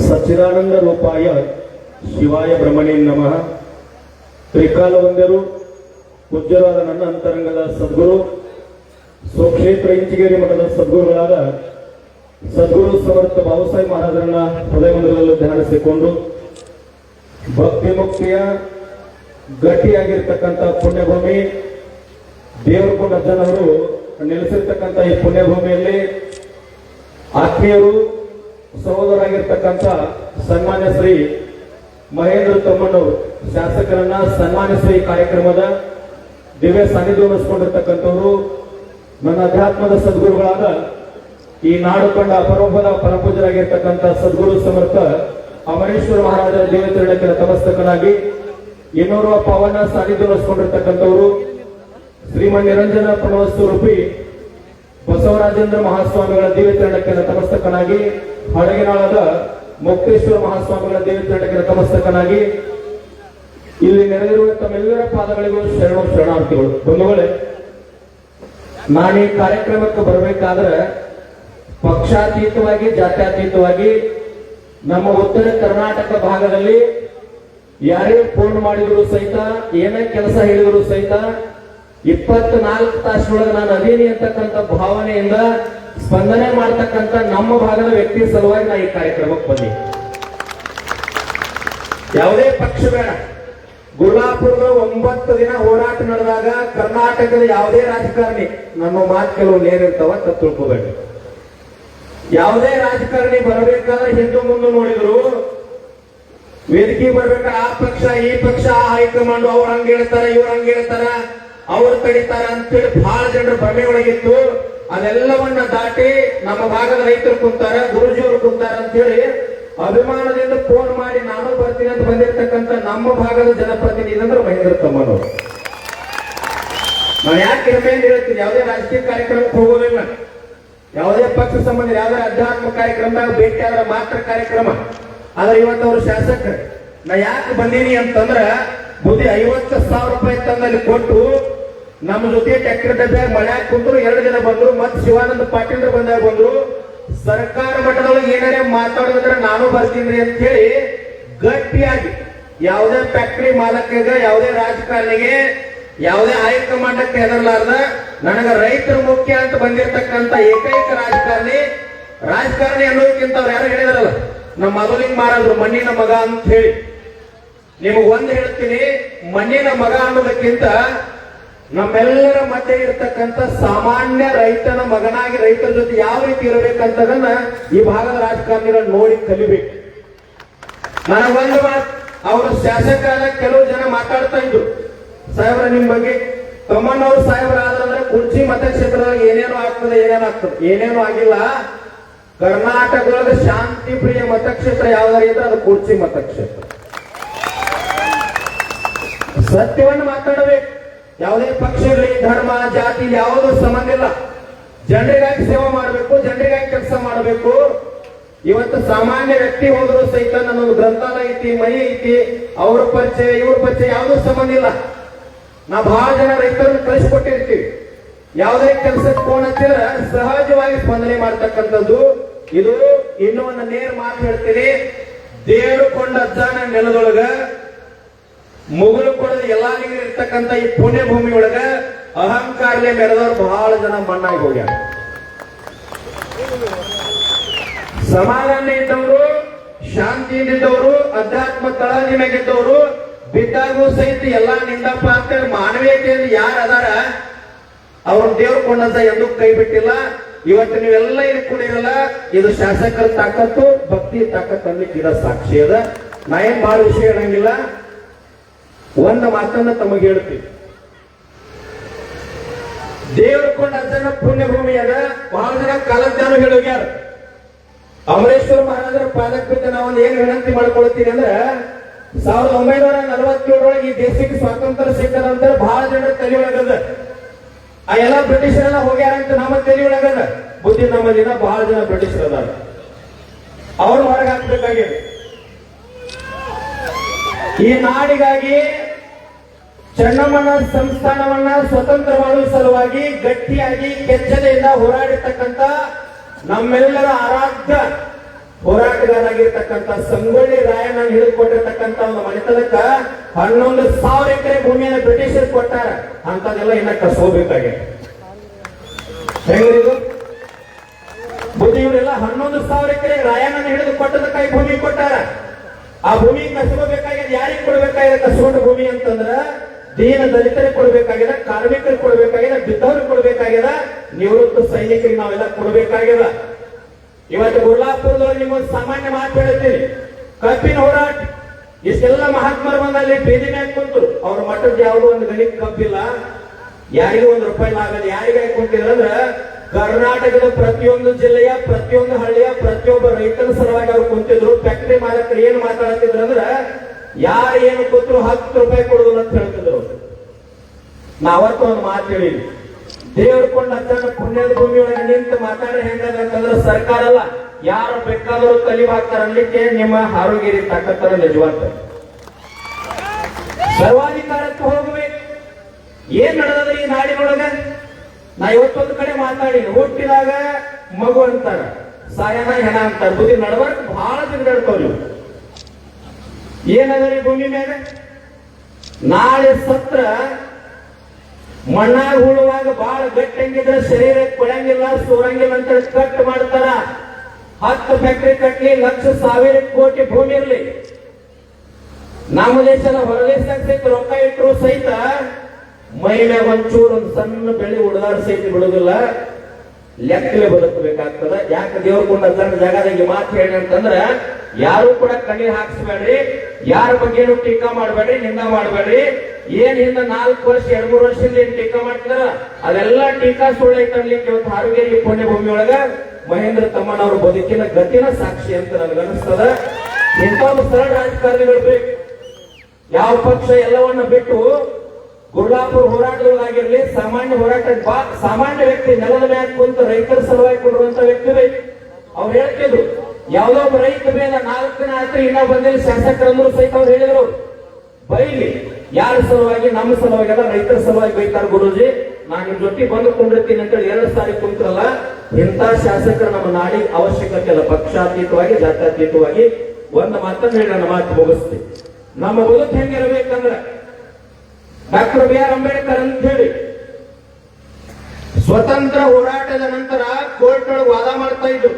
ಸಚ್ಚಿದಾನಂದ ರೂಪಾಯ ಶಿವಾಯ ಬ್ರಹ್ಮಣೇ ನಮಃ. ತ್ರಿಕಾಲ ವಂದ್ಯರು ಪೂಜ್ಯರಾದ ನನ್ನ ಅಂತರಂಗದ ಸದ್ಗುರು ಸ್ವಕ್ಷೇತ್ರ ಇಂಚಿಗೇರಿ ಮಠದ ಸದ್ಗುರುಗಳಾದ ಸದ್ಗುರು ಸಮರ್ಥ ಬಾಬಾಸಾಹೇಬ್ ಮಹಾರಾಜರನ್ನ ಹೃದಯ ಮಂದಿರದಲ್ಲಿ ಧ್ಯಾನಿಸಿಕೊಂಡು ಭಕ್ತಿ ಮುಕ್ತಿಯ ಗಟ್ಟಿಯಾಗಿರ್ತಕ್ಕಂಥ ಪುಣ್ಯಭೂಮಿ ದೇವರಕೊಂಡ ಅಜ್ಜನವರು ನೆಲೆಸಿರ್ತಕ್ಕಂಥ ಈ ಪುಣ್ಯಭೂಮಿಯಲ್ಲಿ ಆತ್ಮೀಯರು ಸಹೋದರಾಗಿರ್ತಕ್ಕಂಥ ಸನ್ಮಾನ್ಯ ಶ್ರೀ ಮಹೇಂದ್ರ ತಮ್ಮಣ್ಣವರು ಶಾಸಕರನ್ನ ಸನ್ಮಾನಿಸುವ ಈ ಕಾರ್ಯಕ್ರಮದ ದಿವ್ಯ ಸಾನ್ನಿಧ್ಯ ವಹಿಸಿಕೊಂಡಿರ್ತಕ್ಕಂಥವರು ನನ್ನ ಅಧ್ಯಾತ್ಮದ ಸದ್ಗುರುಗಳಾದ ಈ ನಾಡು ಕಂಡ ಅಪರೂಪದ ಪರಪೂಜರಾಗಿರ್ತಕ್ಕಂಥ ಸದ್ಗುರು ಸಮರ್ಥ ಅಮರೇಶ್ವರ ಮಹಾರಾಜರ ದೇವತೆಗಳಕ್ಕೆ ತಮಸ್ತಕನಾಗಿ ಇನ್ನೋರ್ವ ಪವನ ಸಾನ್ನಿಧ್ಯ ವಹಿಸಿಕೊಂಡಿರ್ತಕ್ಕಂಥವರು ಶ್ರೀಮನ್ ನಿರಂಜನ ಪ್ರಣವಸ್ವರೂಪಿ ಬಸವರಾಜೇಂದ್ರ ಮಹಾಸ್ವಾಮಿಗಳ ದೇವತೆಗಳಕ್ಕೆ ತಮಸ್ತಕನಾಗಿ ಹಡಗಿನಾಳದ ಮುಕ್ತೇಶ್ವರ ಮಹಾಸ್ವಾಮಿಗಳ ದೇವತೆಗಳಕ್ಕೆ ತಮಸ್ತಕನಾಗಿ ಇಲ್ಲಿ ನೆರೆದಿರುವ ತಮ್ಮೆಲ್ಲರ ಪಾದಗಳಿಗೂ ಶರಣಾರ್ಥಿಗಳು. ಬಂಧುಗಳೇ, ನಾನು ಈ ಕಾರ್ಯಕ್ರಮಕ್ಕೆ ಬರಬೇಕಾದ್ರೆ ಪಕ್ಷಾತೀತವಾಗಿ ಜಾತ್ಯತೀತವಾಗಿ ನಮ್ಮ ಉತ್ತರ ಕರ್ನಾಟಕ ಭಾಗದಲ್ಲಿ ಯಾರೇ ಫೋನ್ ಮಾಡಿದ್ರು ಸಹಿತ ಏನೇ ಕೆಲಸ ಹೇಳಿದ್ರು ಸಹಿತ 24 ತಾಸಿನೊಳಗೆ ನಾನು ಅದೇನಿ ಅಂತಕ್ಕಂಥ ಭಾವನೆಯಿಂದ ಸ್ಪಂದನೆ ಮಾಡ್ತಕ್ಕಂಥ ನಮ್ಮ ಭಾಗದ ವ್ಯಕ್ತಿ ಸಲುವಾಗಿ ನಾ ಈ ಕಾರ್ಯಕ್ರಮಕ್ಕೆ ಬಂದೆ. ಯಾವುದೇ ಪಕ್ಷ ಬೇಡ. ಗುರುಲಾಪುರದ 9 ದಿನ ಹೋರಾಟ ನಡೆದಾಗ ಕರ್ನಾಟಕದ ಯಾವುದೇ ರಾಜಕಾರಣಿ, ನಮ್ಮ ಮಾತು ಕೆಲವು ನೇರಿರ್ತಾವ ಅಂತ ತಿಳ್ಕೋಬೇಡ, ಯಾವುದೇ ರಾಜಕಾರಣಿ ಬರಬೇಕಾದ್ರೆ ಹಿಂದೆ ಮುಂದೆ ನೋಡಿದ್ರು ವೇದಿಕೆ ಬರ್ಬೇಕಾದ್ರೆ ಆ ಪಕ್ಷ ಈ ಪಕ್ಷ ಹೈಕಮಾಂಡ್ ಅವ್ರು ಹಂಗ ಹೇಳ್ತಾರ ಇವ್ರು ಹಂಗ ಹೇಳ್ತಾರ ಅವ್ರು ತಡಿತಾರ ಅಂತೇಳಿ ಬಹಳ ಜನರ ಭ್ರಮೆ ಒಳಗಿತ್ತು. ಅದೆಲ್ಲವನ್ನ ದಾಟಿ ನಮ್ಮ ಭಾಗದ ರೈತರು ಕುಂತಾರ, ಗುರುಜಿಯವರು ಕುಂತಾರ ಅಂತ ಹೇಳಿ ಅಭಿಮಾನದಿಂದ ಫೋನ್ ಮಾಡಿ ನಾನು ಬರ್ತೀನಿ ಅಂತ ಬಂದಿರ್ತಕ್ಕಂಥ ನಮ್ಮ ಭಾಗದ ಜನಪ್ರತಿನಿಧಿ ಅಂದ್ರೆ ಮಹೇಂದ್ರ ತಮ್ಮನವರು. ನಾನು ಯಾಕೆ ಹೆಮ್ಮೆಯಿಂದ ಹೇಳ್ತೀನಿ, ಯಾವುದೇ ರಾಜಕೀಯ ಕಾರ್ಯಕ್ರಮಕ್ಕೆ ಹೋಗೋದಿಲ್ಲ, ಯಾವುದೇ ಪಕ್ಷ ಸಂಬಂಧ ಯಾವುದೇ ಅಧ್ಯಾತ್ಮ ಕಾರ್ಯಕ್ರಮದಾಗ ಭೇಟಿ ಆದ್ರೆ ಮಾತ್ರ ಕಾರ್ಯಕ್ರಮ. ಆದ್ರೆ ಇವತ್ತು ಅವರು ಶಾಸಕರು. ನಾ ಯಾಕೆ ಬಂದೀನಿ ಅಂತಂದ್ರ ಬುದ್ಧಿ 50,000 ರೂಪಾಯಿ ತಂದಲ್ಲಿ ಕೊಟ್ಟು ನಮ್ಮ ಜೊತೆ ಟ್ಯಾಕ್ಟರ್ ಡಬ್ಬೆ ಮಳೆ ಕುಂದ್ರು 2 ದಿನ ಬಂದ್ರು, ಮತ್ತೆ ಶಿವಾನಂದ ಪಾಟೀಲ್ ಬಂದಾಗ ಬಂದ್ರು. ಸರ್ಕಾರ ಮಟ್ಟದೊಳಗೆ ಏನಾರೇ ಮಾತಾಡೋದ್ರೆ ನಾನು ಬರ್ತೀನಿ ಅಂತ ಹೇಳಿ ಗಟ್ಟಿಯಾಗಿ ಯಾವುದೇ ಫ್ಯಾಕ್ಟರಿ ಮಾಲಕಿಗೆ, ಯಾವುದೇ ರಾಜಕಾರಣಿಗೆ, ಯಾವುದೇ ಹೈಕಮಾಂಡಕ್ಕೆ ಹೆದರ್ಲಾರ್ದ ನನಗ ರೈತರು ಮುಖ್ಯ ಅಂತ ಬಂದಿರತಕ್ಕಂತ ಏಕೈಕ ರಾಜಕಾರಣಿ ಅನ್ನೋದಕ್ಕಿಂತ ಅವ್ರು ಯಾರು ಹೇಳಿದಾರಲ್ಲ, ನಮ್ಮ ಮೊದಲಿಗೆ ಮಾರಾದ್ರು ಮಣ್ಣಿನ ಮಗ ಅಂತ ಹೇಳಿ. ನಿಮಗೆ ಒಂದು ಹೇಳ್ತೀನಿ, ಮಣ್ಣಿನ ಮಗ ಅನ್ನೋದಕ್ಕಿಂತ ನಮ್ಮೆಲ್ಲರ ಮಧ್ಯೆ ಇರತಕ್ಕಂತ ಸಾಮಾನ್ಯ ರೈತನ ಮಗನಾಗಿ ರೈತರ ಜೊತೆ ಯಾವ ರೀತಿ ಇರಬೇಕಂತದನ್ನ ಈ ಭಾಗದ ರಾಜಕಾರಣಿಗಳು ನೋಡಿ ಕಲಿಬೇಕು. ನನಗೊಂದು ಮಾತು, ಅವರು ಶಾಸಕರಾದ ಕೆಲವು ಜನ ಮಾತಾಡ್ತಾ ಇದ್ರು, ಸಾಹೇಬ್ರ ನಿಮ್ ಬಗ್ಗೆ ತಮ್ಮಣ್ಣವ್ರು ಸಾಹೇಬ್ರ ಆದ್ರೆ ಕುರ್ಚಿ ಮತಕ್ಷೇತ್ರದಾಗ ಏನೇನೋ ಆಗ್ತದೆ ಏನೇನೋ ಆಗಿಲ್ಲ. ಕರ್ನಾಟಕದೊಳಗೆ ಶಾಂತಿ ಪ್ರಿಯ ಮತಕ್ಷೇತ್ರ ಯಾವ್ದಾಗಿದ್ರೆ ಅದು ಕುರ್ಚಿ ಮತಕ್ಷೇತ್ರ. ಸತ್ಯವನ್ನು ಮಾತಾಡಬೇಕು. ಯಾವುದೇ ಪಕ್ಷ ಇರಲಿ, ಧರ್ಮ ಜಾತಿ ಯಾವುದೂ ಸಂಬಂಧ ಇಲ್ಲ. ಜನರಿಗಾಗಿ ಸೇವೆ ಮಾಡಬೇಕು, ಜನರಿಗಾಗಿ ಕೆಲಸ ಮಾಡಬೇಕು. ಇವತ್ತು ಸಾಮಾನ್ಯ ವ್ಯಕ್ತಿ ಹೋದ್ರು ಸಹಿತ ನನ್ನೊಂದು ಗ್ರಂಥಾಲಯ ಐತಿ, ಮನೆ ಐತಿ, ಅವ್ರ ಪರಿಚಯ ಇವ್ರ ಪರಿಚಯ ಯಾವುದೂ ಸಂಬಂಧ ಇಲ್ಲ. ನಾ ಬಹಳ ಜನ ರೈತರನ್ನು ಕಳಿಸಿಕೊಟ್ಟಿರ್ತೀವಿ. ಯಾವುದೇ ಕೆಲಸಕ್ಕೆ ಫೋನ್ ಹಚ್ಚಿದ್ರೆ ಸಹಜವಾಗಿ ಸ್ಪಂದನೆ ಮಾಡ್ತಕ್ಕಂಥದ್ದು. ಇದು ಇನ್ನೂ ಒಂದು ನೇರ ಮಾತು ಹೇಳ್ತೀನಿ, ದೇವರಕೊಂಡ ಅಜ್ಜನ ನೆಲದೊಳಗ ಮುಗುಲು ಕೊಡದ ಎಲ್ಲಾ ನೀರು ಇರ್ತಕ್ಕಂಥ ಈ ಪುಣ್ಯ ಭೂಮಿ ಒಳಗ ಅಹಂಕಾರಲೆ ಮೆರೆದವ್ರು ಬಹಳ ಜನ ಮಣ್ಣಾಗಿ ಹೋಗ್ಯಾರ. ಸಮಾಧಾನ ಇದ್ದವರು, ಶಾಂತಿಯಿಂದಿದ್ದವರು, ಅಧ್ಯಾತ್ಮ ತಳನಿಮೆಗಿದ್ದವರು ಬಿದ್ದಾಗೂ ಸಹಿತ ಎಲ್ಲಾ ನಿಂದಪ್ಪ ಅಂತೇಳಿ ಮಾನವೀಯತೆಯಿಂದ ಯಾರು ಅದಾರ ಅವ್ರ ದೇವ್ರ ಕೊಂಡಂತ ಎಂದೂ ಕೈ ಬಿಟ್ಟಿಲ್ಲ. ಇವತ್ತು ನೀವೆಲ್ಲ ಇಲ್ಲಿ ಕುಡಿಯಲ್ಲ, ಇದು ಶಾಸಕರ ತಾಕತ್ತು, ಭಕ್ತಿ ತಾಕತ್ತಲ್ಲಿ ಗಿಡ ಸಾಕ್ಷಿ ಅದ. ನಾ ಏನ್ ಬಹಳ ವಿಷಯ ಹೇಳಂಗಿಲ್ಲ, ಒಂದು ಮಾತನ್ನ ತಮಗೆ ಹೇಳ್ತೀವಿ. ದೇವರ ಕೊಂಡ ಅಜ್ಜನ ಪುಣ್ಯಭೂಮಿ ಅದ. ಬಹಳ ಜನ ಕಾಲಜ್ಞಾನ ಹೇಳೋಗ್ಯಾರ. ಅಮರೇಶ್ವರ ಮಹಾರಾಜರ ಪಾದಕ್ಕೆ ಬಿದ್ದು ನಾವೊಂದು ಏನು ವಿನಂತಿ ಮಾಡ್ಕೊಳ್ತೀನಿ ಅಂದ್ರೆ, 1947 ಈ ದೇಶಕ್ಕೆ ಸ್ವಾತಂತ್ರ್ಯ ಸಿಕ್ಕದಂತ ಬಹಳ ಜನರ ತಲೆ ಒಳಗದ. ಆ ಎಲ್ಲ ಬ್ರಿಟಿಷರೆಲ್ಲ ಹೋಗ್ಯಾರ ಅಂತ ನಮ್ಮ ತಲೆ ಒಳಗದ. ಬುದ್ಧಿ ನಮ್ಮಲ್ಲಿನ ಬಹಳ ಜನ ಬ್ರಿಟಿಷರ್ ಅದಾರ, ಅವ್ರು ಹೊರಗೆ ಹಾಕ್ಬೇಕಾಗಿದೆ. ಈ ನಾಡಿಗಾಗಿ ಚೆನ್ನಮ್ಮನ ಸಂಸ್ಥಾನವನ್ನ ಸ್ವತಂತ್ರ ಮಾಡುವ ಸಲುವಾಗಿ ಗಟ್ಟಿಯಾಗಿ ಕೆಚ್ಚಲೆಯಿಂದ ಹೋರಾಡಿರ್ತಕ್ಕಂಥ ನಮ್ಮೆಲ್ಲರ ಆರಾಧ್ಯ ಹೋರಾಟ ಹೋರಾಟಗಾರರಾಗಿರ್ತಕ್ಕಂಥ ಸಂಗೊಳ್ಳಿ ರಾಯಣ್ಣ ಹಿಡಿದುಕೊಟ್ಟಿರ್ತಕ್ಕಂಥ ಒಂದು ಮನೆತನಕ್ಕ 11,000 ಎಕರೆ ಭೂಮಿಯನ್ನು ಬ್ರಿಟಿಷರು ಕೊಟ್ಟಾರ. ಅಂತದೆಲ್ಲ ಇನ್ನ ಕಸೋಬೇಕಾಗಿದೆ. ಹೆಂಗ್ರಿದು ಬುದ್ಧಿ? ಇವರೆಲ್ಲ 11,000 ಎಕರೆ ರಾಯಣ್ಣನ ಹಿಡಿದು ಕೊಟ್ಟದಕ್ಕಾಗಿ ಭೂಮಿ ಕೊಟ್ಟಾರ. ಆ ಭೂಮಿ ಕಸಕೋಬೇಕಾಗಿದೆ. ಯಾರಿಗೆ ಕೊಡ್ಬೇಕಾಗಿದೆ ಕಸಗೊಂಡ ಭೂಮಿ ಅಂತಂದ್ರ ದೀನ ದಲಿತರಿಗೆ ಕೊಡ್ಬೇಕಾಗಿದೆ, ಕಾರ್ಮಿಕರಿಗೆ ಕೊಡ್ಬೇಕಾಗಿದೆ, ಬಿದ್ದವ್ರಿಗೆ ಕೊಡ್ಬೇಕಾಗಿದೆ, ನಿವೃತ್ತ ಸೈನಿಕರಿಗೆ ನಾವೆಲ್ಲ ಕೊಡ್ಬೇಕಾಗಿದೆ. ಇವತ್ತು ಗುರ್ಲಾಪುರದೊಳಗೆ ನಿಮ್ಮೊಂದು ಸಾಮಾನ್ಯ ಮಾತು ಹೇಳ್ತೀನಿ. ಕಬ್ಬಿನ ಹೋರಾಟ ಇಷ್ಟೆಲ್ಲ ಮಹಾತ್ಮರು ಬಂದಲ್ಲಿ ಬೀದಿ ಮ್ಯಾಗ ಕುಂತು ಅವ್ರ ಮಠದ ಯಾವುದೋ ಒಂದು ಗಣಿ ಕಬ್ಬಿಲ್ಲ, ಯಾರಿಗೂ ₹1 ಆಗಲ್ಲ. ಯಾರಿಗೆ ಕುಂತಿದ್ರಂದ್ರ ಕರ್ನಾಟಕದ ಪ್ರತಿಯೊಂದು ಜಿಲ್ಲೆಯ ಪ್ರತಿಯೊಂದು ಹಳ್ಳಿಯ ಪ್ರತಿಯೊಬ್ಬ ರೈತರ ಸಲುವಾಗಿ ಅವ್ರು ಕುಂತಿದ್ರು. ಫ್ಯಾಕ್ಟರಿ ಮಾಲಕರು ಏನ್ ಮಾತಾಡ್ತಿದ್ರು ಅಂದ್ರ ಯಾರು ಏನು ಕೂತ್ರು ₹10 ಕೊಡುದಿಲ್ಲ ಅಂತ ಹೇಳ್ತಿದ್ರು. ನಾವತ್ತು ಒಂದು ಮಾತು ಹೇಳಿದ್ವಿ, ದೇವ್ರ ಕೊಂಡ ಅಜ್ಜನ ಪುಣ್ಯದ ಭೂಮಿ ಒಳಗೆ ನಿಂತು ಮಾತಾಡ್ರೆ ಹೆಂಗಂತಂದ್ರೆ ಸರ್ಕಾರ ಅಲ್ಲ, ಯಾರು ಬೇಕಾದರೂ ತಲೆ ಹಾಕ್ತಾರ ಅನ್ಲಿಕ್ಕೆ ನಿಮ್ಮ ಆರೋಗ್ಯ ತಾಕತ್ತರ ನಿಜವಂತ ಸರ್ವಾಧಿಕಾರಕ್ಕೆ ಹೋಗ್ಬೇಕು. ಏನ್ ನಡೆದದ ಈ ನಾಡಿನೊಳಗ? ನಾ ಇವತ್ತೊಂದು ಕಡೆ ಮಾತಾಡಿ, ಹುಟ್ಟಿದಾಗ ಮಗು ಅಂತಾರ, ಸಾಯನ ಹೆಣ ಅಂತಾರ. ಬುದ್ಧಿ ನಡವರ್ಕ್ ಬಹಳ ತಿರುಗಾಡ್ತಾವ್. ಏನದ ಈ ಭೂಮಿ ಮೇಲೆ? ನಾಳೆ ಸತ್ರ ಮಣ್ಣಾಗ ಹೂಳುವಾಗ ಬಹಳ ಗಟ್ಟಂಗಿದ್ರೆ ಶರೀರಕ್ಕೆ ಕೊಡಂಗಿಲ್ಲ, ಸೋರಂಗಿಲ್ಲ ಅಂತ ಕಟ್ ಮಾಡ್ತಾರ. 10 ಫ್ಯಾಕ್ಟರಿ ಕಟ್ಲಿ, ಲಕ್ಷ ಸಾವಿರ ಕೋಟಿ ಭೂಮಿ ಇರ್ಲಿ, ನಮ್ಮ ದೇಶದ ಹೊರದೇಶದಾಗ ಸಹಿತ ರೊಕ್ಕ ಇಟ್ಟರು ಸಹಿತ ಮೈ ಮ್ಯಾಗ ಒಂಚೂರು ಒಂದು ಸಣ್ಣ ಬೆಳೆ ಉಡದಾರ ಸಹಿತ ಬಿಡುದಿಲ್ಲ. ಲೆಕ್ಕಲೆ ಬದುಕಬೇಕಾಗ್ತದ. ಯಾಕೆ ದೇವ್ರ ಕೊಂಡ ಸಣ್ಣ ಜಾಗದಾಗ ಮಾತು ಹೇಳಿ ಅಂತಂದ್ರ ಯಾರು ಕೂಡ ಕಣ್ಣೀರ್ ಹಾಕ್ಸ್ಬೇಡ್ರಿ, ಯಾರ ಬಗ್ಗೆನೂ ಟೀಕಾ ಮಾಡ್ಬೇಡ್ರಿ, ನಿಂದ ಮಾಡ್ಬೇಡ್ರಿ. ಏನ್ ಹಿಂದ 4 ವರ್ಷ 2-3 ವರ್ಷದಿಂದ ಏನ್ ಟೀಕಾ ಮಾಡ್ತಿದಾರ ಅದೆಲ್ಲ ಟೀಕಾ ಸುಳ್ಳೈತನ್ಲಿಕ್ಕೆ ಇವತ್ತು ಹಾರುಗೇರಿ ಪುಣ್ಯ ಭೂಮಿ ಒಳಗ ಮಹೇಂದ್ರ ತಮ್ಮನವ್ರ ಬದುಕಿನ ಗತಿನ ಸಾಕ್ಷಿ ಅಂತ ನನಗನ್ನಿಸ್ತದ. ಇಂಥ ಒಂದು ಸರಳ ರಾಜಕಾರಣಿಗಳು ಬೇಕು. ಯಾವ ಪಕ್ಷ ಎಲ್ಲವನ್ನ ಬಿಟ್ಟು ಗುರ್ಲಾಪುರ ಹೋರಾಟದೊಳಗಾಗಿರ್ಲಿ, ಸಾಮಾನ್ಯ ಹೋರಾಟ ಸಾಮಾನ್ಯ ವ್ಯಕ್ತಿ ನೆಲದ ಮ್ಯಾಗ ಕುಂತು ರೈತರ ಸಲುವಾಗಿ ಕೊಡುವಂತ ವ್ಯಕ್ತಿ ಬೇಕು. ಅವ್ರು ಹೇಳ್ತಿದ್ರು, ಯಾವ್ದೋ ಒಬ್ಬ ರೈತ ಬೇಡ 4 ದಿನ ಆಯ್ತು ಇನ್ನ ಬಂದಿಲ್ಲ ಶಾಸಕರಂದ್ರು ಸಹಿತ ಅವ್ರು ಹೇಳಿದ್ರು, ಬೈಲಿ ಯಾರ ಸಲುವಾಗಿ? ನಮ್ಮ ಸಲುವಾಗಿ ಅಲ್ಲ, ರೈತರ ಸಲುವಾಗಿ ಬೈತಾರ ಗುರುಜಿ, ನಾನು ನಿಮ್ ಜೊತೆ ಬಂದು ಕೊಂಡಿರ್ತೀನಿ ಅಂತೇಳಿ 2 ಸಾರಿ ಕುಂತ್ರಲ್ಲ. ಇಂಥ ಶಾಸಕರು ನಮ್ಮ ನಾಡಿಗೆ ಅವಶ್ಯಕತೆ ಇಲ್ಲ. ಪಕ್ಷಾತೀತವಾಗಿ ಜಾತ್ಯತೀತವಾಗಿ ಒಂದು ಮಾತನ್ನು ಹೇಳಿ ನನ್ನ ಮಾತು ಮುಗಿಸ್ತೀನಿ. ನಮ್ಮ ಬದುಕು ಹೆಂಗಿರ್ಬೇಕಂದ್ರ ಡಾಕ್ಟರ್ B.R. ಅಂಬೇಡ್ಕರ್ ಅಂತ ಹೇಳಿ ಸ್ವತಂತ್ರ ಹೋರಾಟದ ನಂತರ ಕೋರ್ಟ್ ಒಳಗೆ ವಾದ ಮಾಡ್ತಾ ಇದ್ರು.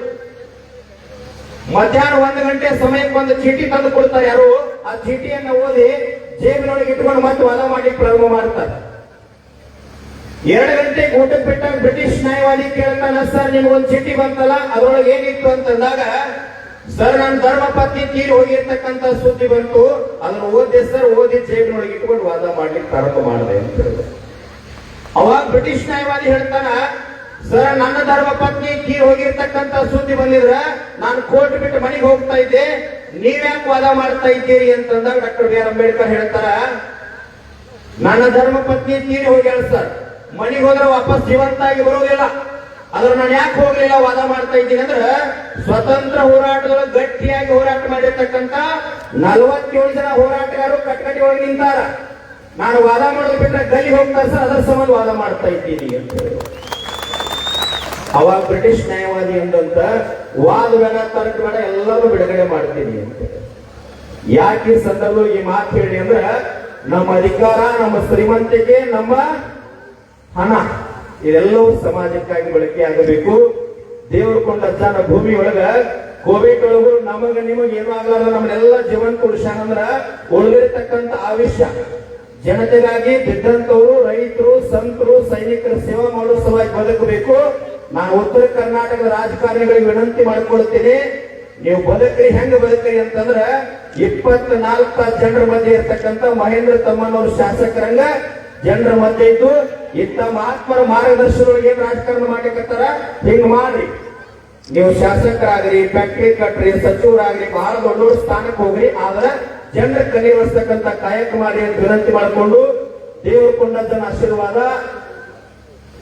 ಮಧ್ಯಾಹ್ನ 1 ಗಂಟೆ ಸಮಯಕ್ಕೆ ಒಂದು ಚೀಟಿ ತಂದು ಕೊಡ್ತಾರೆ ಯಾರು. ಆ ಚೀಟಿಯನ್ನು ಓದಿ ಜೇಬಿನೊಳಗೆ ಇಟ್ಕೊಂಡು ಮತ್ತೆ ವಾದ ಮಾಡಿ ಪ್ರಾರಂಭ ಮಾಡ್ತಾರೆ. 2 ಗಂಟೆಗೆ ಊಟಕ್ಕೆ ಬಿಟ್ಟಾಗ ಬ್ರಿಟಿಷ್ ನ್ಯಾಯವಾದಿ ಕೇಳ್ತಾನ, ಸರ್ ನಿಮ್ಗೊಂದು ಚೀಟಿ ಬಂತಲ್ಲ ಅದ್ರೊಳಗೆ ಏನಿತ್ತು ಅಂತಂದಾಗ, ಸರ್ ನನ್ನ ಧರ್ಮ ಪತ್ನಿ ತೀರಿ ಹೋಗಿರ್ತಕ್ಕಂಥ ಸುದ್ದಿ ಬಂತು, ಅದನ್ನು ಓದಿ ಸರ್, ಓದಿ ಜೇಬಿನೊಳಗೆ ಇಟ್ಕೊಂಡು ವಾದ ಮಾಡ್ಲಿಕ್ಕೆ ಪ್ರಾರಂಭ ಮಾಡಿದೆ ಅಂತ ಹೇಳಿದ್ರು. ಅವಾಗ ಬ್ರಿಟಿಷ್ ನ್ಯಾಯವಾದಿ ಹೇಳ್ತಾನ, ಸರ್ ನನ್ನ ಧರ್ಮ ಪತ್ನಿ ತೀರಿ ಹೋಗಿರ್ತಕ್ಕಂಥ ಸುದ್ದಿ ಬಂದಿದ್ರ ನಾನು ಕೋರ್ಟ್ ಬಿಟ್ಟು ಮನೆಗೆ ಹೋಗ್ತಾ ಇದ್ದೆ, ನೀವ್ಯಾಕೆ ವಾದ ಮಾಡ್ತಾ ಇದ್ದೀರಿ ಅಂತಂದಾಗ ಡಾಕ್ಟರ್ B.R. ಅಂಬೇಡ್ಕರ್ ಹೇಳ್ತಾರ, ನನ್ನ ಧರ್ಮ ಪತ್ನಿ ತೀರಿ ಹೋಗ್ಯಾಳ ಸರ್, ಮನೆಗೆ ಹೋದ್ರೆ ವಾಪಸ್ ಜೀವಂತ ಆಗಿ ಬರೋದಿಲ್ಲ, ಅದ್ರ ನಾನು ಯಾಕೆ ಹೋಗ್ಲಿಲ್ಲ ವಾದ ಮಾಡ್ತಾ ಇದ್ದೀನಿ ಅಂದ್ರೆ, ಸ್ವತಂತ್ರ ಹೋರಾಟದೊಳಗೆ ಗಟ್ಟಿಯಾಗಿ ಹೋರಾಟ ಮಾಡಿರ್ತಕ್ಕಂಥ 47 ಜನ ಹೋರಾಟಗಾರರು ಕಟ್ಕಟಿ ಒಳಗೆ ನಿಂತಾರ. ನಾನು ವಾದ ಮಾಡೋದು ಬಿಟ್ಟರೆ ಗಲ್ಲಿ ಹೋಗ್ತಾರೆ ಸರ್, ಅದರ ಸಂಬಂಧ ವಾದ ಮಾಡ್ತಾ ಇದ್ದೀನಿ ಅಂತ ಹೇಳಿ. ಅವಾಗ ಬ್ರಿಟಿಷ್ ನ್ಯಾಯವಾದಿ ಎಂದಂತ ವಾದ ಬೇಡ, ತರ್ಕ ಬೇಡ, ಎಲ್ಲರೂ ಬಿಡುಗಡೆ ಮಾಡ್ತೀನಿ ಅಂತ. ಯಾಕೆ ಈ ಸಂದರ್ಭ ಈ ಮಾತು ಹೇಳಿ ಅಂದ್ರೆ, ನಮ್ಮ ಅಧಿಕಾರ, ನಮ್ಮ ಶ್ರೀಮಂತಿಕೆ, ನಮ್ಮ ಹಣ ಇದೆಲ್ಲವೂ ಸಮಾಜಕ್ಕಾಗಿ ಬಳಕೆ ಆಗಬೇಕು. ದೇವರು ಕೊಂಡ ಅಜ್ಜನ ಭೂಮಿ ಒಳಗ ಕೋವಿಡ್ ಒಳಗೂ ನಮಗ ನಿಮಗ ಏನೂ ಆಗಲ್ಲ, ನಮ್ಮನ್ನೆಲ್ಲ ಜೀವಂತ ಉಳಿಸ್ಯಾನಂದ್ರ ಉಳಿದಿರ್ತಕ್ಕಂಥ ಆವಿಷ್ಯ ಜನತೆಗಾಗಿ ಬಿದ್ದಂತವರು ರೈತರು, ಸಂತರು, ಸೈನಿಕರ ಸೇವೆ ಮಾಡೋ ಸಲುವಾಗಿ ಬದುಕಬೇಕು. ನಾನು ಉತ್ತರ ಕರ್ನಾಟಕದ ರಾಜಕಾರಣಿಗಳಿಗೆ ವಿನಂತಿ ಮಾಡ್ಕೊಳ್ತೀನಿ, ನೀವು ಬದುಕ್ರಿ. ಹೆಂಗ ಬದುಕ್ರಿ ಅಂತಂದ್ರ 24 ಜನರ ಮಧ್ಯೆ ಇರ್ತಕ್ಕಂಥ ಮಹೇಂದ್ರ ತಮ್ಮನವರು ಶಾಸಕರಂಗ ಜನರ ಮಧ್ಯೆ ಇದ್ದು ಇಂಥ ಮಹಾತ್ಮರ ಮಾರ್ಗದರ್ಶನದೊಳಗೆ ಏನ್ ರಾಜಕಾರಣ ಮಾಡ್ಲಿಕ್ಕತ್ತಾರ ಹಿಂಗ್ ಮಾಡ್ರಿ. ನೀವು ಶಾಸಕರಾಗ್ರಿ, ಫ್ಯಾಕ್ಟರಿ ಕಟ್ರಿ, ಸಚಿವರಾಗ್ರಿ, ಬಹಳ ದೊಡ್ಡ ದೊಡ್ಡ ಸ್ಥಾನಕ್ಕೆ ಹೋಗ್ರಿ, ಆದ್ರ ಜನರ ಕಣ್ಣೀರ್ ಒರೆಸ್ತಕ್ಕಂಥ ಕಾಯಕ ಮಾಡಿ ಅಂತ ವಿನಂತಿ ಮಾಡಿಕೊಂಡು, ದೇವರು ಕೊಂಡದ್ದನ ಆಶೀರ್ವಾದ,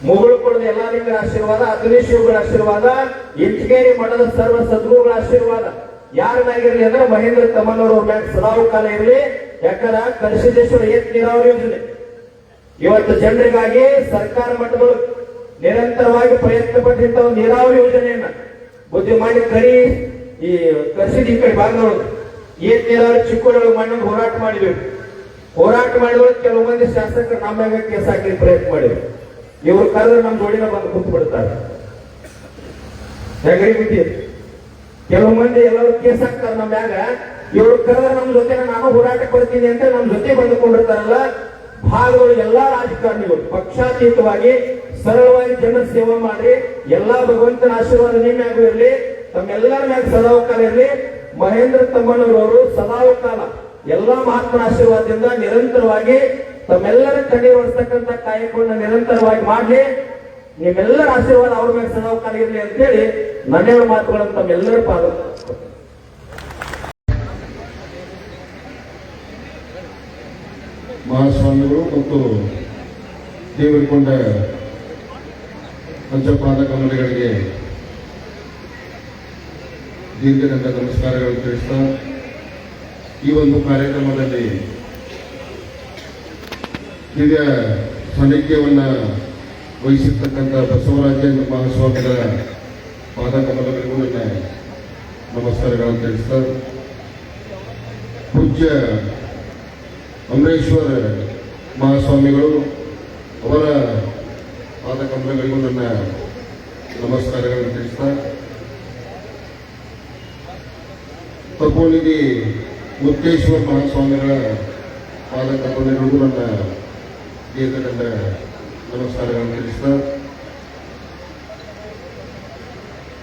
ಮುಗುಳು ಕೊಡದ ಎಲ್ಲಾ ಲಿಂಗರ ಆಶೀರ್ವಾದ, ಅಗ್ನಿಶಿವಗಳ ಆಶೀರ್ವಾದ, ಇಂಚಗೇರಿ ಮಠದ ಸರ್ವ ಸದ್ಗುರುಗಳ ಆಶೀರ್ವಾದ ಯಾರನ್ನಾಗಿರ್ಲಿ ಅಂದ್ರೆ ಮಹೇಂದ್ರ ತಮ್ಮನವರು ಮ್ಯಾಗ ಸದಾವು ಕಾಲ ಇರಲಿ. ಯಾಕಂದ್ರ ಕರಿಸಿದ್ದೇಶ್ವರ ಏತ್ ನೀರಾವರಿ ಯೋಜನೆ ಇವತ್ತು ಜನರಿಗಾಗಿ ಸರ್ಕಾರ ಮಟ್ಟದೊಳಗೆ ನಿರಂತರವಾಗಿ ಪ್ರಯತ್ನ ಪಟ್ಟಿದ್ದ ನೀರಾವರಿ ಯೋಜನೆಯನ್ನ ಬುದ್ಧಿ ಮಾಡಿ ಕರಿ ಈ ಕರ್ಸಿದ ಈ ಕಡೆ ಭಾಗದೊಳಗೆ ಏನ್ ನೀರಾವರಿ ಚಿಕ್ಕೋಡೊಳಗೆ ಮಣ್ಣನ್ನು ಹೋರಾಟ ಮಾಡಿದ್ವಿ. ಹೋರಾಟ ಮಾಡಿದೊಳಗೆ ಕೆಲವು ಮಂದಿ ಶಾಸಕರು ನಮ್ಮ ಮ್ಯಾಗ ಕೇಸ್ ಹಾಕಿ ಪ್ರಯತ್ನ ಮಾಡಿದ್ರು. ಇವ್ರು ಕರೆದ್ರೆ ನಮ್ಮ ಜೋಡಿನ ಬಂದು ಕೂತು ಬಿಡ್ತಾರೆ. ಹೆಗರಿ ಬಿಟ್ಟಿ ಕೆಲವು ಮಂದಿ ಎಲ್ಲರೂ ಕೇಸ್ ಹಾಕ್ತಾರೆ ನಮ್ಮ ಮ್ಯಾಗ. ಇವ್ರು ಕರೆದ್ರೆ ನಮ್ಮ ಜೊತೆ ನಾನು ಹೋರಾಟಕ್ಕೆ ಬರ್ತೀನಿ ಅಂತ ನಮ್ಮ ಜೊತೆ ಬಂದುಕೊಂಡಿರ್ತಾರಲ್ಲ. ಭಾಗದೊಳಗೆ ಎಲ್ಲಾ ರಾಜಕಾರಣಿಗಳು ಪಕ್ಷಾತೀತವಾಗಿ ಸರಳವಾಗಿ ಜನರ ಸೇವೆ ಮಾಡಿ ಎಲ್ಲಾ ಭಗವಂತನ ಆಶೀರ್ವಾದ ನಿಮ್ಮ ಮ್ಯಾಗೂ ಇರಲಿ, ತಮ್ಮೆಲ್ಲರ ಮ್ಯಾಗ ಸದಾವಕಾಲ ಇರಲಿ. ಮಹೇಂದ್ರ ತಮ್ಮಣ್ಣರವರು ಸದಾವಕಾಲ ಎಲ್ಲಾ ಮಹಾತ್ಮನ ಆಶೀರ್ವಾದದಿಂದ ನಿರಂತರವಾಗಿ ತಮ್ಮೆಲ್ಲರ ಕಣ್ಣೀರು ಒರೆಸ್ತಕ್ಕಂಥ ಕಾಯಕವನ್ನು ನಿರಂತರವಾಗಿ ಮಾಡಲಿ. ನಿಮ್ಮೆಲ್ಲರ ಆಶೀರ್ವಾದ ಅವ್ರ ಮೇಲೆ ಸದಾವಕಾಲ ಇರಲಿ ಅಂತೇಳಿ ನನ್ನೆರಡು ಮಾತುಗಳನ್ನು ತಮ್ಮೆಲ್ಲರ ಪಾದ ಮಹಾಸ್ವಾಮಿಗಳು ಮತ್ತು ದೇವರಿಕೊಂಡ ಪಂಚಪಾದ ಕಮಲಗಳಿಗೆ ದೀರ್ಘದಂಡ ನಮಸ್ಕಾರಗಳನ್ನು ತಿಳಿಸ್ತಾ ಈ ಒಂದು ಕಾರ್ಯಕ್ರಮದಲ್ಲಿ ದಿವ್ಯ ಸಾನ್ನಿಧ್ಯವನ್ನು ವಹಿಸಿರ್ತಕ್ಕಂಥ ಬಸವರಾಜೇಂದ್ರ ಮಹಾಸ್ವಾಮಿಗಳ ಪಾದ ಕಮಲಗಳಿಗೂ ನನ್ನ ನಮಸ್ಕಾರಗಳನ್ನು ತಿಳಿಸ್ತಾ ಪೂಜ್ಯ ಅಮರೇಶ್ವರ ಮಹಾಸ್ವಾಮಿಗಳು ಅವರ ಪಾದ ಕಮಲಗಳಿಗೂ ನನ್ನ ನಮಸ್ಕಾರಗಳನ್ನು ತಿಳಿಸ್ತಾ ತಪೋನಿಧಿ ಮುತ್ತೇಶ್ವರ ಮಹಾಸ್ವಾಮಿಗಳ ಪಾದ ಕಮಲಗಳಿಗೂ ನನ್ನ ದೀರ್ಘದಂಡ ನಮಸ್ಕಾರಗಳನ್ನು ತಿಳಿಸ್ತಾ